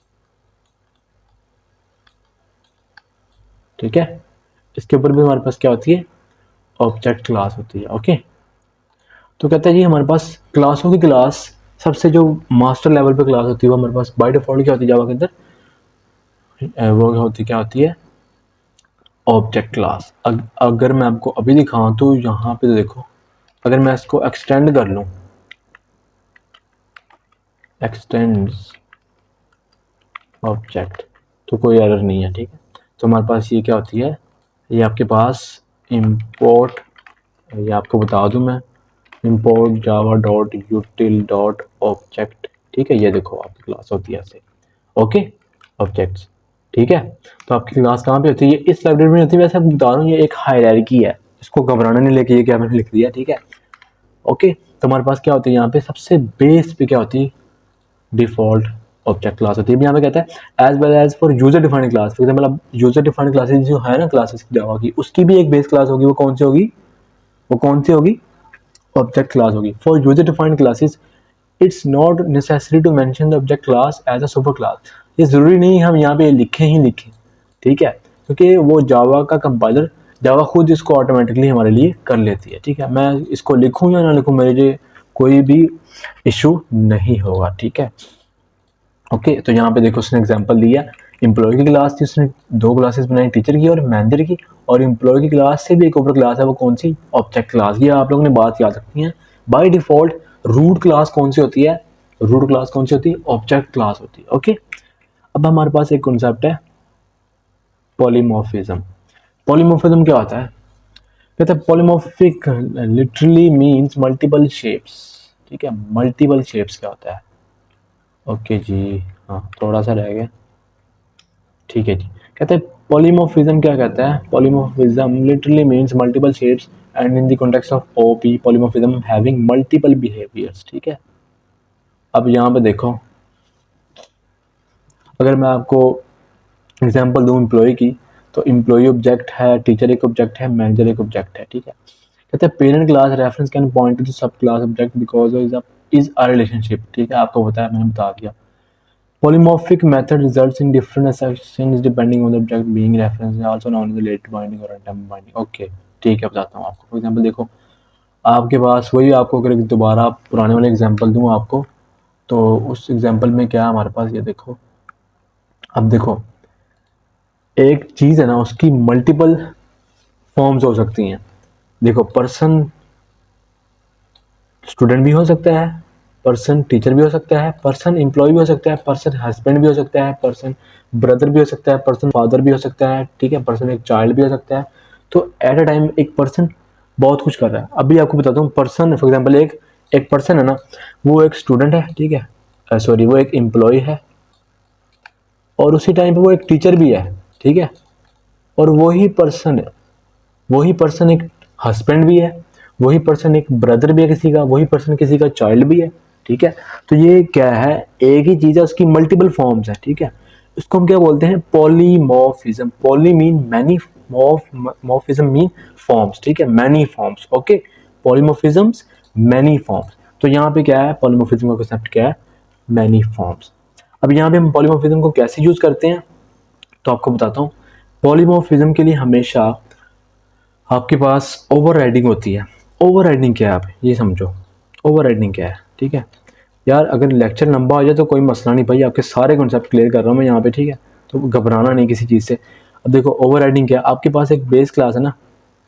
ठीक है। इसके ऊपर भी हमारे पास क्या होती है, ऑब्जेक्ट क्लास होती है, ओके। तो कहता है जी हमारे पास क्लासों की क्लास सबसे जो मास्टर लेवल पे क्लास होती है वो हमारे पास बाय डिफॉल्ट क्या होती है जावा के अंदर, वो होती क्या होती है, ऑब्जेक्ट क्लास। अगर मैं आपको अभी दिखाऊं तो यहाँ पे देखो, अगर मैं इसको एक्सटेंड कर लूँ, एक्सटेंड्स ऑब्जेक्ट, तो कोई एरर नहीं है, ठीक है। तो हमारे पास ये क्या होती है, ये आपके पास इंपोर्ट, ये आपको बता दूं मैं, import Java dot यूटिल dot object, ठीक है। ये देखो आपकी क्लास होती है ऐसे, ओके, ऑब्जेक्ट्स, ठीक है। तो आपकी क्लास कहाँ पे होती है, ये इस लाइब्रेरी में होती है। वैसे बता रहा हूँ ये एक हायरार्की है, इसको घबराना नहीं लेके ये क्या मैंने लिख दिया, ठीक है, ओके। तो हमारे पास क्या होती है यहाँ पे सबसे बेस पे क्या होती है, डिफॉल्ट ऑब्जेक्ट क्लास होती है। यहाँ पे कहता है as well as for user defined class, for example अब यूजर डिफाइंड क्लासेस जो है ना क्लासेस जावा की, उसकी भी एक बेस क्लास होगी, वो कौन सी होगी, वो कौन सी होगी, ऑब्जेक्ट क्लास होगी। For user defined classes it's not necessary to mention the object class as a super class, ये जरूरी नहीं हम यहाँ पे लिखें ही लिखें, ठीक है, क्योंकि वो जावा का कंपाइलर, जावा खुद इसको ऑटोमेटिकली हमारे लिए कर लेती है, ठीक है। मैं इसको लिखूँ या ना लिखूँ मेरे लिए कोई भी इशू नहीं होगा, ठीक है, ओके। तो यहाँ पे देखो उसने एग्जांपल दिया, एम्प्लॉय की क्लास थी, उसने दो क्लासेस बनाई, टीचर की और मैनेजर की, और एम्प्लॉय की क्लास से भी एक ऊपर क्लास है, वो कौन सी, ऑब्जेक्ट क्लास। ये आप लोगों ने बात याद रखनी है। बाय डिफॉल्ट रूट क्लास कौन सी होती है, रूट क्लास कौन सी होती है, ऑब्जेक्ट क्लास होती है, ओके। अब हमारे पास एक कॉन्सेप्ट है पॉलीमॉर्फिज्म। पॉलीमॉर्फिज्म क्या होता है, कहते हैं polymorphic literally means multiple shapes, ठीक है। मल्टीपल शेप्स क्या होता है, ओके जी, हाँ थोड़ा सा रह गया, ठीक है जी। कहते हैं पॉलीमॉर्फिज्म क्या कहता है, polymorphism literally means multiple shapes and in the context of OP polymorphism having multiple behaviours, ठीक है। अब यहाँ पे देखो, अगर मैं आपको एग्जांपल दूं एम्प्लॉय की, तो एम्प्लॉय ऑब्जेक्ट है, टीचर एक ऑब्जेक्ट है, मैनेजर एक ऑब्जेक्ट है, ठीक है। कहते हैं parent class reference can point to sub class object because is a relationship, ठीक है, आपको बताया, मैंने बता दिया। Polymorphic method results in different assertions depending on the object being referenced, also known as related binding or attempt binding. Okay, ठीक है, बताता हूँ आपको। फॉर एग्जांपल देखो, आपके पास वही, आपको अगर दोबारा पुराने वाले एग्जांपल दूँ आपको, तो उस एग्जांपल में क्या हमारे पास, ये देखो, अब देखो एक चीज़ है ना, उसकी मल्टीपल फॉर्म्स हो सकती हैं। देखो पर्सन स्टूडेंट भी हो सकता है, पर्सन टीचर भी हो सकता है, पर्सन एम्प्लॉय भी हो सकता है, पर्सन हस्बैंड भी हो सकता है, पर्सन ब्रदर भी हो सकता है, पर्सन फादर भी हो सकता है, ठीक है, पर्सन एक चाइल्ड भी हो सकता है। तो एट अ टाइम एक पर्सन बहुत कुछ कर रहा है। अभी आपको बताता हूँ, पर्सन फॉर एग्जाम्पल एक एक पर्सन है ना, वो एक स्टूडेंट है, ठीक है, सॉरी वो एक एम्प्लॉय है, और उसी टाइम पे वो एक टीचर भी है, ठीक है, और वही पर्सन एक हस्बैंड भी है, वही पर्सन एक ब्रदर भी है किसी का, वही पर्सन किसी का चाइल्ड भी है, ठीक है। तो ये क्या है, एक ही चीज़ है, उसकी मल्टीपल फॉर्म्स है, ठीक है। इसको हम क्या बोलते हैं, polymorphism. Poly mean many, morphism mean forms, ठीक है, many forms, okay. Polymorphisms many forms. तो यहाँ पे क्या है, पॉलीमॉर्फिज्म का कॉन्सेप्ट क्या है, मैनी फॉर्म्स। अब यहाँ पे हम पॉलीमॉर्फिज्म को कैसे यूज करते हैं, तो आपको बताता हूँ। पॉलीमॉर्फिज्म के लिए हमेशा आपके पास ओवरराइडिंग होती है। ओवरराइडिंग क्या है, आप ये समझो, ओवरराइडिंग क्या है, ठीक है। यार अगर लेक्चर लंबा हो जाए तो कोई मसला नहीं भाई, आपके सारे कॉन्सेप्ट क्लियर कर रहा हूँ मैं यहाँ पे, ठीक है, तो घबराना नहीं किसी चीज़ से। अब देखो ओवरराइडिंग क्या है, आपके पास एक बेस क्लास है ना,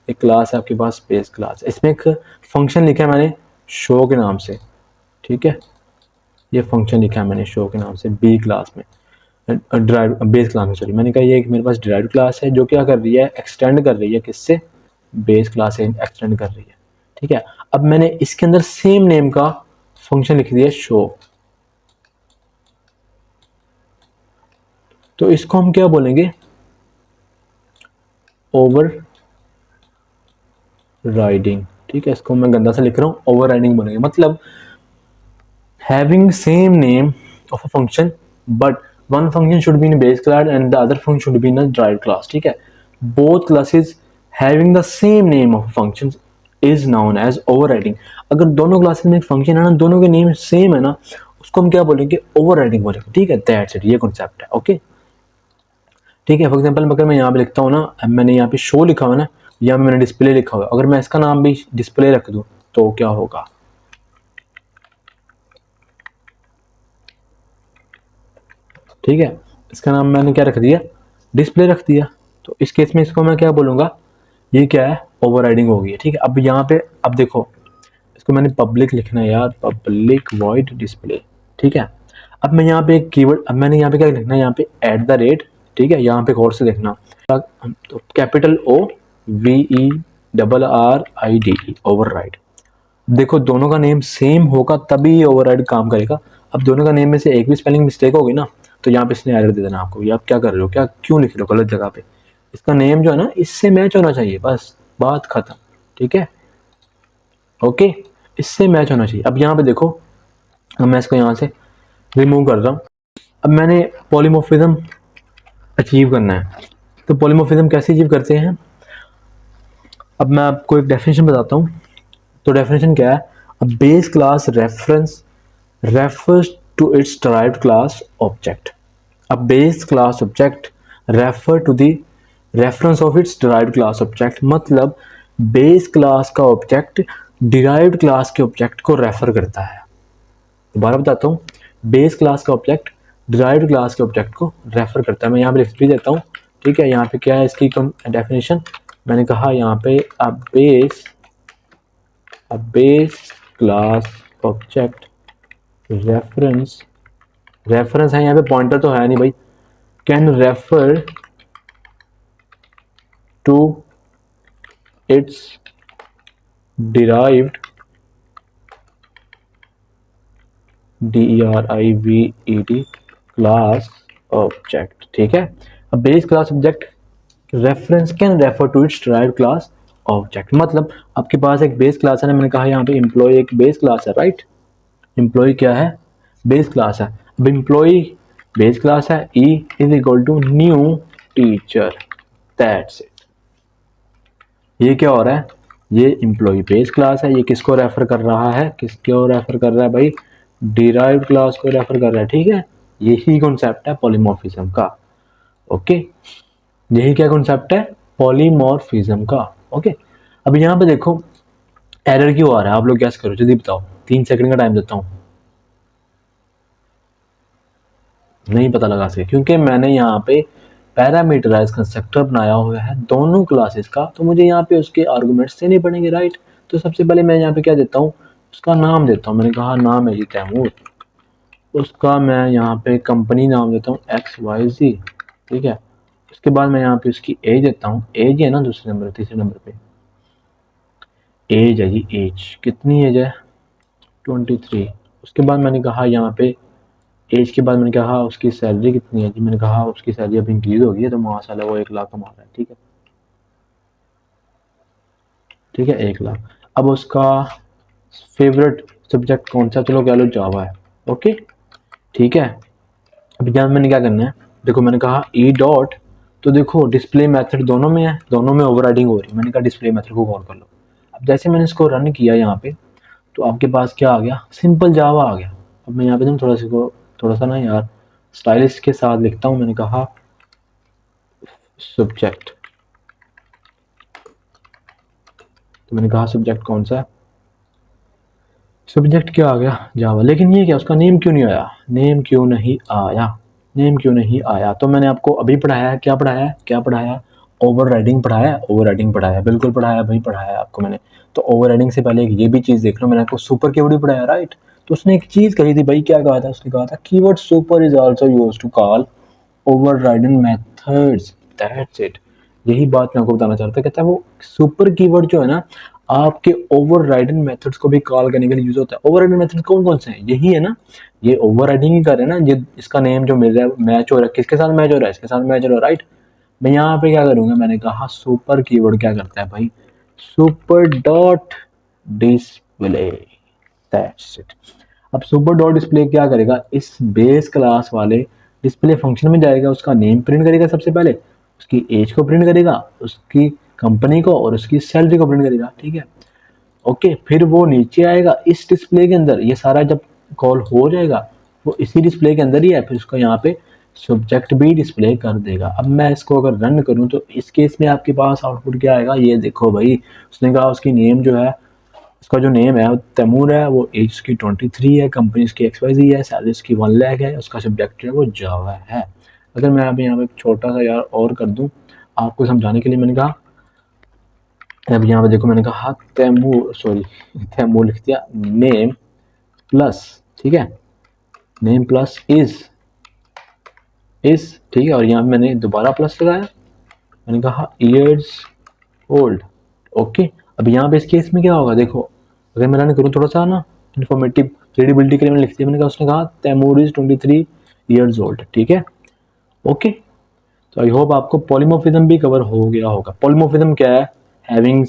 एक क्लास है आपके पास बेस क्लास, इसमें एक फंक्शन लिखा है मैंने शो के नाम से, ठीक है, ये फंक्शन लिखा है मैंने शो के नाम से बी क्लास में, ड्राइव बेस क्लास में, सॉरी, मैंने कहा ये एक मेरे पास ड्राइव क्लास है जो क्या कर रही है, एक्सटेंड कर रही है किससे, बेस क्लास से एक्सटेंड कर रही है, ठीक है। अब मैंने इसके अंदर सेम नेम का फंक्शन लिख दिया शो, तो इसको हम क्या बोलेंगे, ओवर राइडिंग, ठीक है, इसको मैं गंदा से लिख रहा हूँ, ओवर राइडिंग बोलेंगे, मतलब having same name of a function but one function should be in base class and the other function should be in a derived class, ठीक है। Both classes having the same name of function is known as overriding. अगर दोनों classes में एक function है ना, दोनों के नेम सेम है ना, उसको हम क्या बोलेंगे, ओवरराइडिंग बोलेंगे, ठीक है, दैट्स इट, ये कॉन्सेप्ट है, ओके, ठीक है। फॉर एग्जांपल अगर मैं यहाँ पे लिखता हूँ ना, मैंने यहाँ पे शो लिखा हुआ ना, या मैंने डिस्प्ले लिखा हुआ है, अगर मैं इसका नाम भी डिस्प्ले रख दूँ तो क्या होगा, ठीक है, इसका नाम मैंने क्या रख दिया, डिस्प्ले रख दिया, तो इस केस में इसको मैं क्या बोलूँगा, ये क्या है, ओवरराइडिंग हो गई है, ठीक है। अब यहाँ पे अब देखो, इसको मैंने पब्लिक लिखना है यार, पब्लिक वॉइड डिस्प्ले, ठीक है। अब मैं यहाँ पे एक कीवर्ड, अब मैंने यहाँ पे क्या लिखना है, यहाँ पे एट द रेट, ठीक है, यहाँ पे गौर से देखना, तो capital O V E double R I D E, override. देखो दोनों का नेम सेम होगा तभी ये ओवरराइड काम करेगा। अब दोनों का नेम में से एक भी स्पेलिंग मिस्टेक होगी ना, तो यहाँ पे इसने एरर दे देना आपको, ये आप क्या कर रहे हो, क्या क्यों लिख रहे हो गलत जगह पे, इसका नेम जो है ना इससे मैच होना चाहिए, बस बात खत्म, ठीक है, ओके, इससे मैच होना चाहिए। अब यहाँ पे देखो, अब मैं इसको यहाँ से रिमूव कर रहा हूँ, अब मैंने पॉलीमॉर्फिज्म अचीव करना है, तो पॉलीमॉर्फिज्म कैसे अचीव करते हैं, अब मैं आपको एक डेफिनेशन बताता हूँ। तो डेफिनेशन क्या है, अ base class reference refers to its derived class object. A base class object refer to the reference of its derived class object, मतलब बेस क्लास का ऑब्जेक्ट डिराइव्ड क्लास के ऑब्जेक्ट को रेफर करता है। दोबारा बताता हूँ, बेस क्लास का ऑब्जेक्ट डिराइव्ड क्लास के ऑब्जेक्ट को रेफर करता है। मैं यहाँ पे लिख भी देता हूँ, ठीक है, यहाँ पे क्या है इसकी डेफिनेशन, मैंने कहा यहाँ पे a base class object reference, reference है यहाँ पे, पॉइंटर तो है नहीं भाई, can refer to its derived DERIVED class object, ठीक है। अब base class object reference can refer to its derived class object, मतलब आपके पास एक बेस क्लास है ना, मैंने कहा यहाँ पे एम्प्लॉय एक बेस क्लास है, राइट, एम्प्लॉय क्या है, बेस क्लास है। अब एम्प्लॉय बेस क्लास है, E is equal to new teacher, that's it. ये क्या हो रहा है, ये एम्प्लॉय बेस क्लास है, ये किसको रेफर कर रहा है, किसको रेफर कर रहा है भाई, डिराइव्ड क्लास को रेफर कर रहा है, ठीक है। यही कॉन्सेप्ट है पॉलीमॉर्फिज्म का, ओके, यही क्या कॉन्सेप्ट है, पॉलीमॉर्फिज्म का, ओके। अब यहाँ पे देखो एरर क्यों आ रहा है, आप लोग गैस करो, जल्दी बताओ, 3 सेकंड का टाइम देता हूँ, नहीं पता लगा सके, क्योंकि मैंने यहाँ पे पैरामीटराइज कंस्ट्रक्टर बनाया हुआ है दोनों क्लासेस का, तो मुझे यहाँ पे उसके आर्गुमेंट्स देने पड़ेंगे, राइट। तो सबसे पहले मैं यहाँ पे क्या देता हूँ, उसका नाम देता हूँ, मैंने कहा नाम है जी तैमूर, उसका मैं यहाँ पे कंपनी नाम देता हूँ XYZ, ठीक है। उसके बाद मैं यहाँ पे उसकी एज देता हूँ, एज है ना दूसरे नंबर तीसरे नंबर पे एज है जी, एज कितनी एज है, 23। उसके बाद मैंने कहा यहाँ पे एज के बाद मैंने कहा उसकी सैलरी कितनी है जी, मैंने कहा उसकी सैलरी अभी इंक्रीज हो गई है तो माशाल्लाह वो 1 लाख कमा रहा है, ठीक है, ठीक है, 1 लाख। अब उसका फेवरेट सब्जेक्ट कौन सा, चलो कह लो जावा है, ओके, ठीक है। अब यहाँ मैंने क्या करना है, देखो मैंने कहा ई डॉट, तो देखो डिस्प्ले मेथड दोनों में है, दोनों में ओवरराइडिंग हो रही है, मैंने कहा डिस्प्ले मेथड को कॉल कर लो। अब जैसे मैंने इसको रन किया यहाँ पे, तो आपके पास क्या आ गया, सिंपल जावा आ गया। अब मैं यहाँ पे थोड़ा सा ना यार स्टाइलिश के साथ लिखता हूँ, मैंने कहा सब्जेक्ट, तो मैंने कहा सब्जेक्ट कौन सा है, सब्जेक्ट क्या आ गया, जावा। लेकिन ये क्या, उसका नेम क्यों नहीं आया, नेम क्यों नहीं आया, नेम क्यों नहीं आया? तो मैंने आपको अभी पढ़ाया है, क्या पढ़ाया है, क्या पढ़ाया है, ओवरराइडिंग पढ़ाया है, ओवरराइडिंग पढ़ाया है, बिल्कुल पढ़ाया है भाई, पढ़ाया है आपको मैंने। तो ओवरराइडिंग से पहले ये भी चीज़ देख लो, मैंने आपको सुपर कीवर्ड भी पढ़ाया, राइट। तो उसने एक चीज़ कही थी भाई, क्या कहा था उसने, कहा था keyword super is also used to call overriding methods, that's it. यही बात मैं आपको बताना चाहता था, कहता है वो सुपर कीवर्ड जो है ना, आपके ओवरराइडिंग मेथड्स को भी कॉल करने के लिए यूज होता है। ओवरराइडिंग मेथड कौन कौन से हैं, यही है ना, ये ओवरराइडिंग ही कर रहे हैं ना, ये इसका नेम जो मिल रहा है मैच हो रहा है, किसके साथ मैच हो रहा है, इसके साथ मैच हो रहा है, राइट। मैं यहाँ पे क्या करूंगा, मैंने कहा सुपर कीवर्ड क्या करता है भाई, super dot display, that's it. अब सुपर डॉट डिस्प्ले क्या करेगा, इस बेस क्लास वाले डिस्प्ले फंक्शन में जाएगा, उसका नेम प्रिंट करेगा सबसे पहले, उसकी एज को प्रिंट करेगा, उसकी कंपनी को और उसकी सैलरी को प्रिंट करेगा, ठीक है। ओके, फिर वो नीचे आएगा इस डिस्प्ले के अंदर, ये सारा जब कॉल हो जाएगा वो इसी डिस्प्ले के अंदर ही है, फिर उसको यहाँ पे सब्जेक्ट भी डिस्प्ले कर देगा। अब मैं इसको अगर रन करूँ तो इस केस में आपके पास आउटपुट क्या आएगा, ये देखो भाई, उसने कहा उसकी नेम जो है, उसका जो नेम है वो तैमूर है, वो एज उसकी 23 है, कंपनी उसकी XYZ है, सैलरी उसकी 1 लाख है, उसका सब्जेक्ट है वो जावा है। अगर मैं अभी यहाँ पे छोटा सा यार और कर दूँ आपको समझाने के लिए, मैंने कहा अब यहाँ पे देखो, मैंने कहा तैमूर, सॉरी तैमूर लिख दिया, नेम प्लस, ठीक है, नेम प्लस इज, ठीक है, और यहाँ पे मैंने दोबारा प्लस लगाया, मैंने कहा ईयर्स ओल्ड, ओके। अब यहाँ पे इस केस में क्या होगा, देखो अगर मैं रन करूँ थोड़ा सा ना इन्फॉर्मेटिव रीडेबिलिटी के लिए, मैंने लिख दिया, मैंने कहा उसने कहा तैमूर इज 23 ईयर्स ओल्ड, ठीक है, ओके। तो आई होप आपको पॉलीमॉर्फिज्म भी कवर हो गया होगा। पॉलीमॉर्फिज्म क्या है, having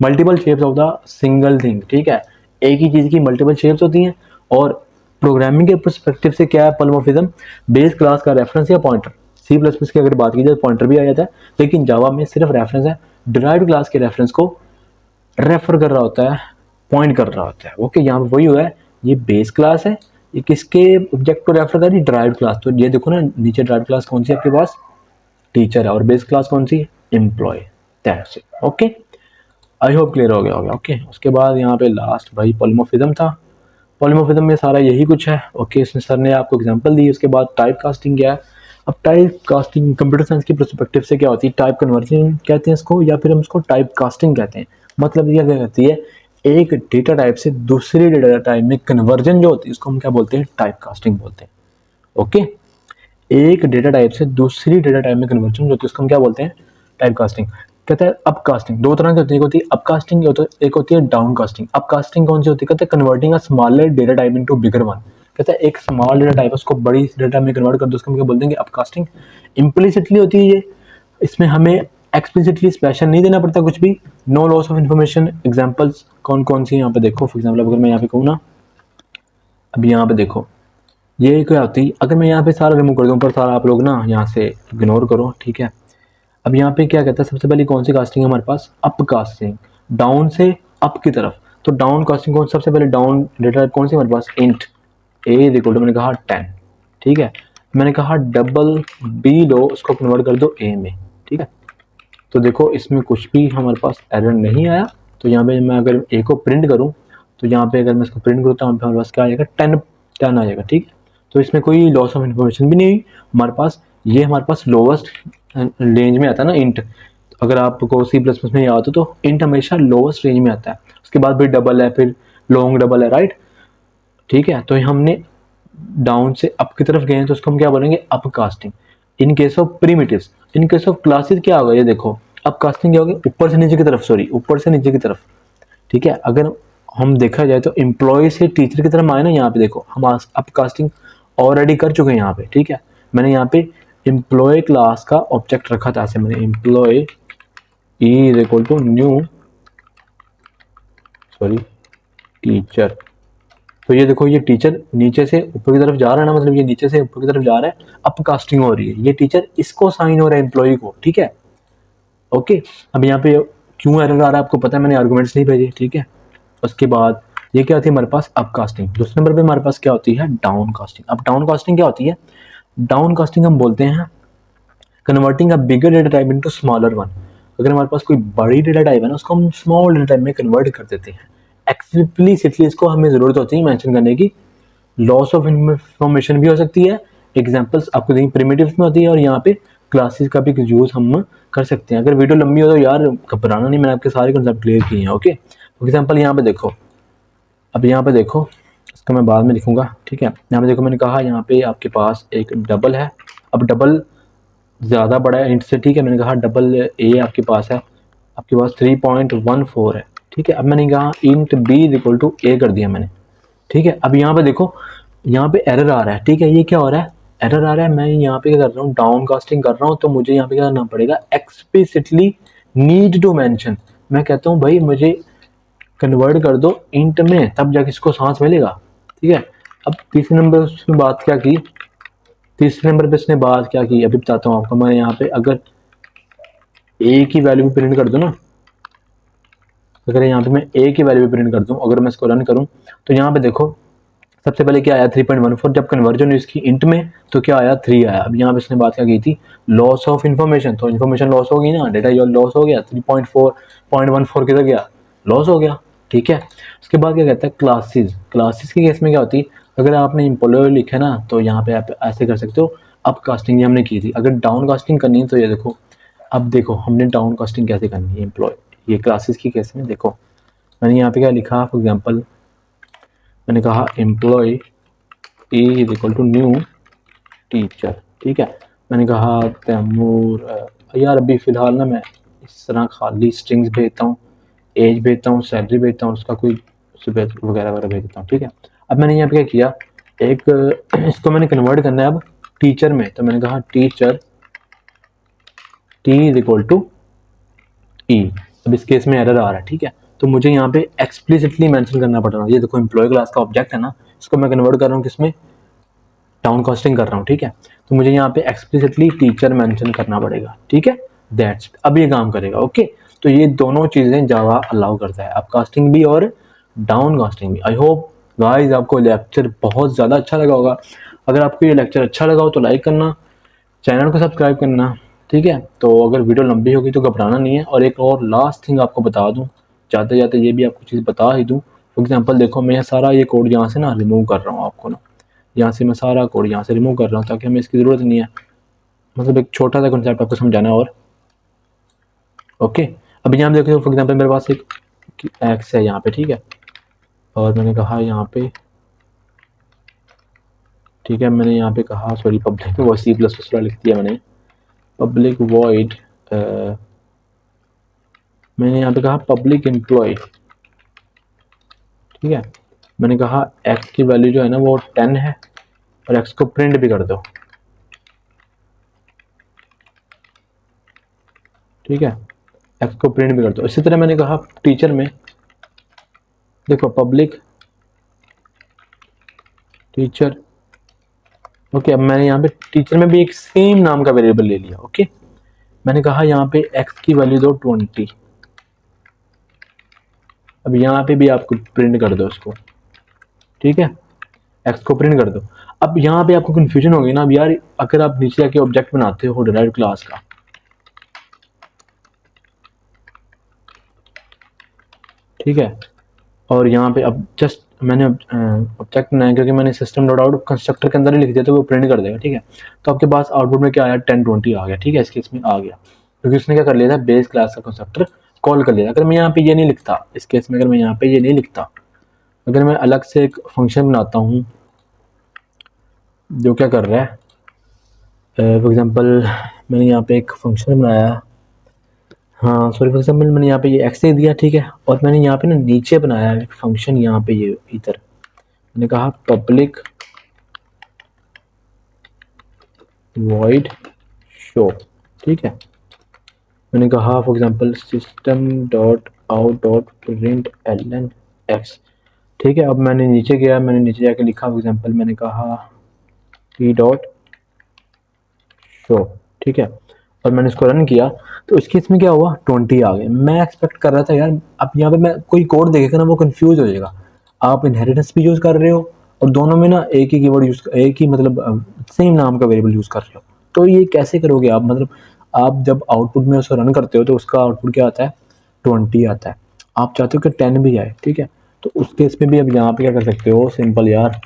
multiple shapes of the single thing, ठीक है, एक ही चीज की मल्टीपल शेप्स होती हैं। और प्रोग्रामिंग के पर्सपेक्टिव से क्या है पॉलीमॉर्फिज्म, बेस क्लास का रेफरेंस या पॉइंटर। सी प्लस प्लस की अगर बात की जाए पॉइंटर भी आ जाता है, लेकिन जावा में सिर्फ रेफरेंस है, डिराइव्ड क्लास के रेफरेंस को रेफर कर रहा होता है, पॉइंट कर रहा होता है, ओके। यहाँ पे वही हुआ है, ये बेस क्लास है, ये किसके ऑब्जेक्ट को रेफर कर रही है, डिराइव्ड क्लास। तो ये देखो ना नीचे डिराइव्ड क्लास कौन सी है आपके पास, टीचर है, और बेस क्लास कौन सी, employee, that's it, okay. I hope clear हो गया होगा, ओके। उसके बाद यहाँ पे लास्ट भाई पॉलीमॉर्फिज्म था। पॉलीमॉर्फिज्म में सारा यही कुछ है, ओके। इसमें सर ने आपको एग्जांपल दी, उसके बाद टाइप कास्टिंग क्या है। अब टाइप कास्टिंग कंप्यूटर साइंस की पर्सपेक्टिव से क्या होती है, टाइप कन्वर्जन कहते हैं इसको, या फिर हम इसको टाइप कास्टिंग कहते हैं। मतलब ये क्या कहती है, एक डेटा टाइप से दूसरी डेटा टाइप में कन्वर्जन जो होती है उसको हम क्या बोलते हैं, टाइप कास्टिंग बोलते हैं, ओके। एक डेटा टाइप से दूसरी डेटा टाइप में कन्वर्जन जो होती है उसको हम क्या बोलते हैं, टाइप कास्टिंग। कहता है अपकास्टिंग, दो तरह की होती है, एक होती है अपकास्टिंग, एक होती है डाउन कास्टिंग। अपकास्टिंग कौन सी होती है, कहते हैं converting a smaller data type into bigger one. कहता है एक स्मॉल डेटा टाइप उसको बड़ी डेटा में कन्वर्ट कर दो, उसको हम क्या बोल देंगे, अपकास्टिंग। इम्प्लिसिटली होती है ये, इसमें हमें एक्सप्लिसिटली स्पेशल नहीं देना पड़ता कुछ भी, no loss of information. Examples कौन कौन सी यहाँ पे देखो, फॉर एग्जांपल अगर मैं यहाँ पे कहूँ ना, अब यहाँ पे देखो ये क्या होती है, अगर मैं यहाँ पे सारा रिमूव कर दूँ, पर सारा आप लोग ना यहाँ से इग्नोर करो, ठीक है। अब यहाँ पे क्या कहता है, सबसे पहले कौन सी कास्टिंग है हमारे पास, अप कास्टिंग, डाउन से अप की तरफ। तो डाउन कास्टिंग कौन, सबसे पहले डाउन डेटा टाइप कौन सी हमारे पास, int a is equal to, मैंने कहा 10, ठीक है। मैंने कहा डबल बी लो, उसको कन्वर्ट कर दो ए में, ठीक है। तो देखो इसमें कुछ भी हमारे पास एरर नहीं आया। तो यहाँ पे मैं अगर ए को प्रिंट करूँ, तो यहाँ पे अगर मैं इसको प्रिंट करूँ तो हमारे पास क्या आ जाएगा, 10 आ जाएगा, ठीक है। तो इसमें कोई लॉस ऑफ इन्फॉर्मेशन भी नहीं हुई हमारे पास। ये हमारे पास लोवेस्ट रेंज में आता है ना इंट, अगर आपको सी प्लस प्लस में याद हो तो इंट हमेशा लोवेस्ट रेंज में आता है, उसके बाद फिर डबल है, फिर लॉन्ग डबल है, राइट, ठीक है। तो हमने डाउन से अप की तरफ गए हैं तो उसको हम क्या बोलेंगे, up casting. In case of primitives, in case of classes क्या होगा, ये देखो अप कास्टिंग क्या होगी, ऊपर से नीचे की तरफ, सॉरी ऊपर से नीचे की तरफ, ठीक है। अगर हम देखा जाए तो एम्प्लॉय से टीचर की तरफ आए ना, यहाँ पे देखो हम अप कास्टिंग ऑलरेडी कर चुके हैं यहाँ पे, ठीक है। मैंने यहाँ पे एम्प्लॉय क्लास का ऑब्जेक्ट रखा था, ऐसे मैंने employee is equal to new, sorry teacher. तो ये देखो ये टीचर नीचे से ऊपर की तरफ जा रहा है ना, मतलब ये नीचे से ऊपर की तरफ जा रहा है, अपकास्टिंग हो रही है, ये टीचर इसको साइन हो रहा है एम्प्लॉय को, ठीक है, ओके। अब यहाँ पे क्यों एरर आ रहा है आपको पता है, मैंने आर्गुमेंट्स नहीं भेजे, ठीक है। उसके बाद ये क्या होती है हमारे पास, अपकास्टिंग। दूसरे नंबर पे हमारे पास क्या होती है, डाउन कास्टिंग। अब डाउन कास्टिंग क्या होती है, डाउन कास्टिंग हम बोलते हैं converting a bigger data type into smaller one. अगर हमारे पास कोई बड़ी डेटा टाइप है ना, उसको हम स्मॉल डेटा टाइप में कन्वर्ट कर देते हैं। एक्सप्लिसिटली इसको हमें ज़रूरत होती है मेंशन करने की। लॉस ऑफ इंफॉर्मेशन भी हो सकती है, एग्जांपल्स आपको देंगे प्रिमिटिव्स में होती है, और यहाँ पे क्लासेस का भी यूज़ हम कर सकते हैं। अगर वीडियो लंबी हो तो यार घबराना नहीं, मैंने आपके सारे कॉन्सेप्ट क्लियर किए हैं। ओके, फॉर एग्जांपल यहाँ पे देखो, अब यहाँ पे देखो, इसका मैं बाद में लिखूंगा, ठीक है। यहाँ पे देखो, मैंने कहा यहाँ पे आपके पास एक डबल है, अब डबल ज़्यादा बड़ा है इंट से, ठीक है। मैंने कहा डबल ए आपके पास है, आपके पास 3.14 है, ठीक है। अब मैंने कहा इंट बी इक्वल टू ए कर दिया मैंने, ठीक है। अब यहाँ पे देखो, यहाँ पे एरर आ रहा है, ठीक है। ये क्या हो रहा है, एरर आ रहा है। मैं यहाँ पे क्या कर रहा हूँ, डाउन कास्टिंग कर रहा हूँ, तो मुझे यहाँ पे क्या करना पड़ेगा, एक्सप्लिसिटली नीड टू मेंशन। मैं कहता हूँ भाई मुझे कन्वर्ट कर दो इंट में, तब जाके इसको सांस मिलेगा, ठीक है। अब तीसरे नंबर उसने बात क्या की, तीसरे नंबर पे इसने बात क्या की अभी बताता हूँ आपको। मैं यहाँ पे अगर ए की वैल्यू भी प्रिंट कर दूँ ना, अगर यहाँ पे मैं ए की वैल्यू भी प्रिंट कर दूँ, अगर मैं इसको रन करूँ, तो यहाँ पे देखो सबसे पहले क्या आया 3.14, जब कन्वर्जन हुई इसकी इंट में तो क्या आया 3 आया। अब यहाँ पे इसने बात क्या की थी, लॉस ऑफ इन्फॉर्मेशन, तो इन्फॉर्मेशन लॉस हो गई ना, डेटा योर लॉस हो गया, 3.4.14 किधर गया, लॉस हो गया, ठीक है। उसके बाद क्या कहता है, क्लासेस, क्लासेस के केस में क्या होती है, अगर आपने एम्प्लॉय लिखा ना तो यहाँ पे आप ऐसे कर सकते हो, अप कास्टिंग हमने की थी। अगर डाउन कास्टिंग करनी है तो ये देखो, अब देखो हमने डाउन कास्टिंग कैसे करनी है एम्प्लॉय, ये क्लासेस की केस में देखो, मैंने यहाँ पे क्या लिखा, फॉर एग्जाम्पल मैंने कहा employee A is equal to new teacher, ठीक है। मैंने कहा तैमूर, यार अभी फ़िलहाल ना मैं इस तरह खाली स्ट्रिंग्स भेजता हूँ, एज भेजता हूँ, सैलरी भेजता हूँ, उसका कोई वगैरह वगैरह भेज देता हूँ, ठीक है। अब मैंने यहाँ पे क्या किया, एक इसको मैंने कन्वर्ट करना है अब टीचर में, तो मैंने कहा teacher T is equal to E. अब इस केस में एरर आ रहा है, ठीक है। तो मुझे यहाँ पे एक्सप्लिसिटली मेंशन करना पड़ रहा है। ये देखो एम्प्लॉय क्लास का ऑब्जेक्ट है ना, इसको मैं कन्वर्ट कर रहा हूँ किसमें, डाउन कास्टिंग कर रहा हूँ, ठीक है। तो मुझे यहाँ पे एक्सप्लिसिटली टीचर मेंशन करना पड़ेगा, ठीक है। दैट्स अब ये काम करेगा। ओके, तो ये दोनों चीज़ें जावा अलाउ करता है, अप कास्टिंग भी और डाउन कास्टिंग भी। आई होप गाइस आपको लेक्चर बहुत ज़्यादा अच्छा लगा होगा। अगर आपको ये लेक्चर अच्छा लगा हो तो लाइक करना, चैनल को सब्सक्राइब करना, ठीक है। तो अगर वीडियो लंबी होगी तो घबराना नहीं है। और एक और लास्ट थिंग आपको बता दूं, जाते जाते ये भी आपको चीज़ बता ही दूं। फॉर एग्जांपल देखो, मैं सारा ये कोड यहाँ से ना रिमूव कर रहा हूँ, आपको ना यहाँ से मैं सारा कोड यहाँ से रिमूव कर रहा हूँ, ताकि हमें इसकी ज़रूरत नहीं है। मतलब एक छोटा सा कॉन्सेप्ट आपको समझाना है। और ओके, अभी यहाँ देखो फॉर एग्जाम्पल मेरे पास एक एक्स है यहाँ पे, ठीक है। और मैंने कहा यहाँ पे, ठीक है, मैंने यहाँ पे कहा सॉरी पब्लिक वो C++ लिख दिया मैंने, पब्लिक वॉइड, मैंने यहाँ पे कहा पब्लिक एम्प्लॉय, ठीक है। मैंने कहा x की वैल्यू जो है ना वो 10 है, और x को प्रिंट भी कर दो, ठीक है, x को प्रिंट भी कर दो। इसी तरह मैंने कहा टीचर में देखो पब्लिक टीचर, ओके। अब मैंने यहाँ पे टीचर में भी एक सेम नाम का वेरिएबल ले लिया, ओके। मैंने कहा यहाँ पे x की वैल्यू दो 20, अब यहाँ पे भी आपको प्रिंट कर दो उसको, ठीक है, x को प्रिंट कर दो। अब यहाँ पे आपको कंफ्यूजन होगी ना, अब यार अगर आप नीचे जाके ऑब्जेक्ट बनाते हो डिराइव्ड क्लास का, ठीक है, और यहाँ पे अब जस्ट मैंने ऑब्जेक्ट बनाया क्योंकि मैंने सिस्टम डॉट आउट कंस्ट्रक्टर के अंदर ही लिख दिया तो वो प्रिंट कर देगा, ठीक है। तो आपके पास आउटपुट में क्या आया, 1020 आ गया, ठीक है। इसके इसमें आ गया क्योंकि उसने क्या कर लिया था, बेस क्लास का कंस्ट्रक्टर कॉल कर लिया। अगर मैं यहाँ पे ये नहीं लिखता, इस केस में अगर मैं यहाँ पे ये नहीं लिखता, अगर मैं अलग से एक फंक्शन बनाता हूँ जो क्या कर रहा है, फॉर एग्जांपल मैंने यहाँ पे एक फंक्शन बनाया, हाँ सॉरी फॉर एग्जांपल मैंने यहाँ पे ये एक्स दे दिया, ठीक है। और मैंने यहाँ पे ना नीचे बनाया एक फंक्शन, यहाँ पे ये इधर मैंने कहा पब्लिक वॉइड शो, ठीक है। मैंने कहा for example system dot out dot print Elon X, ठीक है। अब मैंने नीचे गया, मैंने नीचे जाके लिखा फॉर एग्जांपल मैंने कहा टी डॉट शो, ठीक है। और मैंने इसको रन किया तो इसके इसमें क्या हुआ, 20 आ गए। मैं एक्सपेक्ट कर रहा था यार, अब यहाँ पे मैं कोई कोड देखेगा ना वो कंफ्यूज हो जाएगा। आप इनहेरिटेंस भी यूज़ कर रहे हो और दोनों में ना एक ही कीवर्ड यूज़, एक ही मतलब सेम नाम का वेरिएबल यूज़ कर रहे हो, तो ये कैसे करोगे आप। मतलब आप जब आउटपुट में उसको रन करते हो तो उसका आउटपुट क्या आता है, 20 आता है। आप चाहते हो कि 10 भी आए, ठीक है। तो उस केस में भी अब यहाँ पे क्या कर सकते हो, सिंपल यार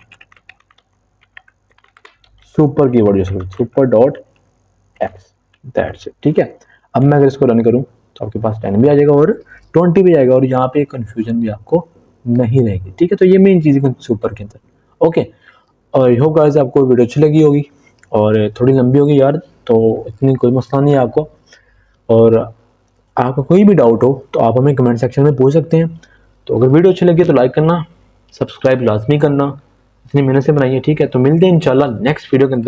सुपर कीवर्ड यूज करो, super dot x, that's it. ठीक है, अब मैं अगर इसको रन करूँ तो आपके पास 10 भी आ जाएगा और 20 भी आएगा, और यहाँ पे कंफ्यूजन भी आपको नहीं रहेगी। ठीक है, तो ये मेन चीज़ है सुपर के अंदर। ओके, और आई होप गाइस आपको वीडियो अच्छी लगी होगी, और थोड़ी लंबी होगी यार, तो इतनी कोई मसला नहीं है आपको। और आपका कोई भी डाउट हो तो आप हमें कमेंट सेक्शन में पूछ सकते हैं। तो अगर वीडियो अच्छी लगी तो लाइक करना, सब्सक्राइब लाजमी करना, इतनी मेहनत से बनाइए। ठीक है, तो मिलते हैं इंशाल्लाह नेक्स्ट वीडियो के अंदर।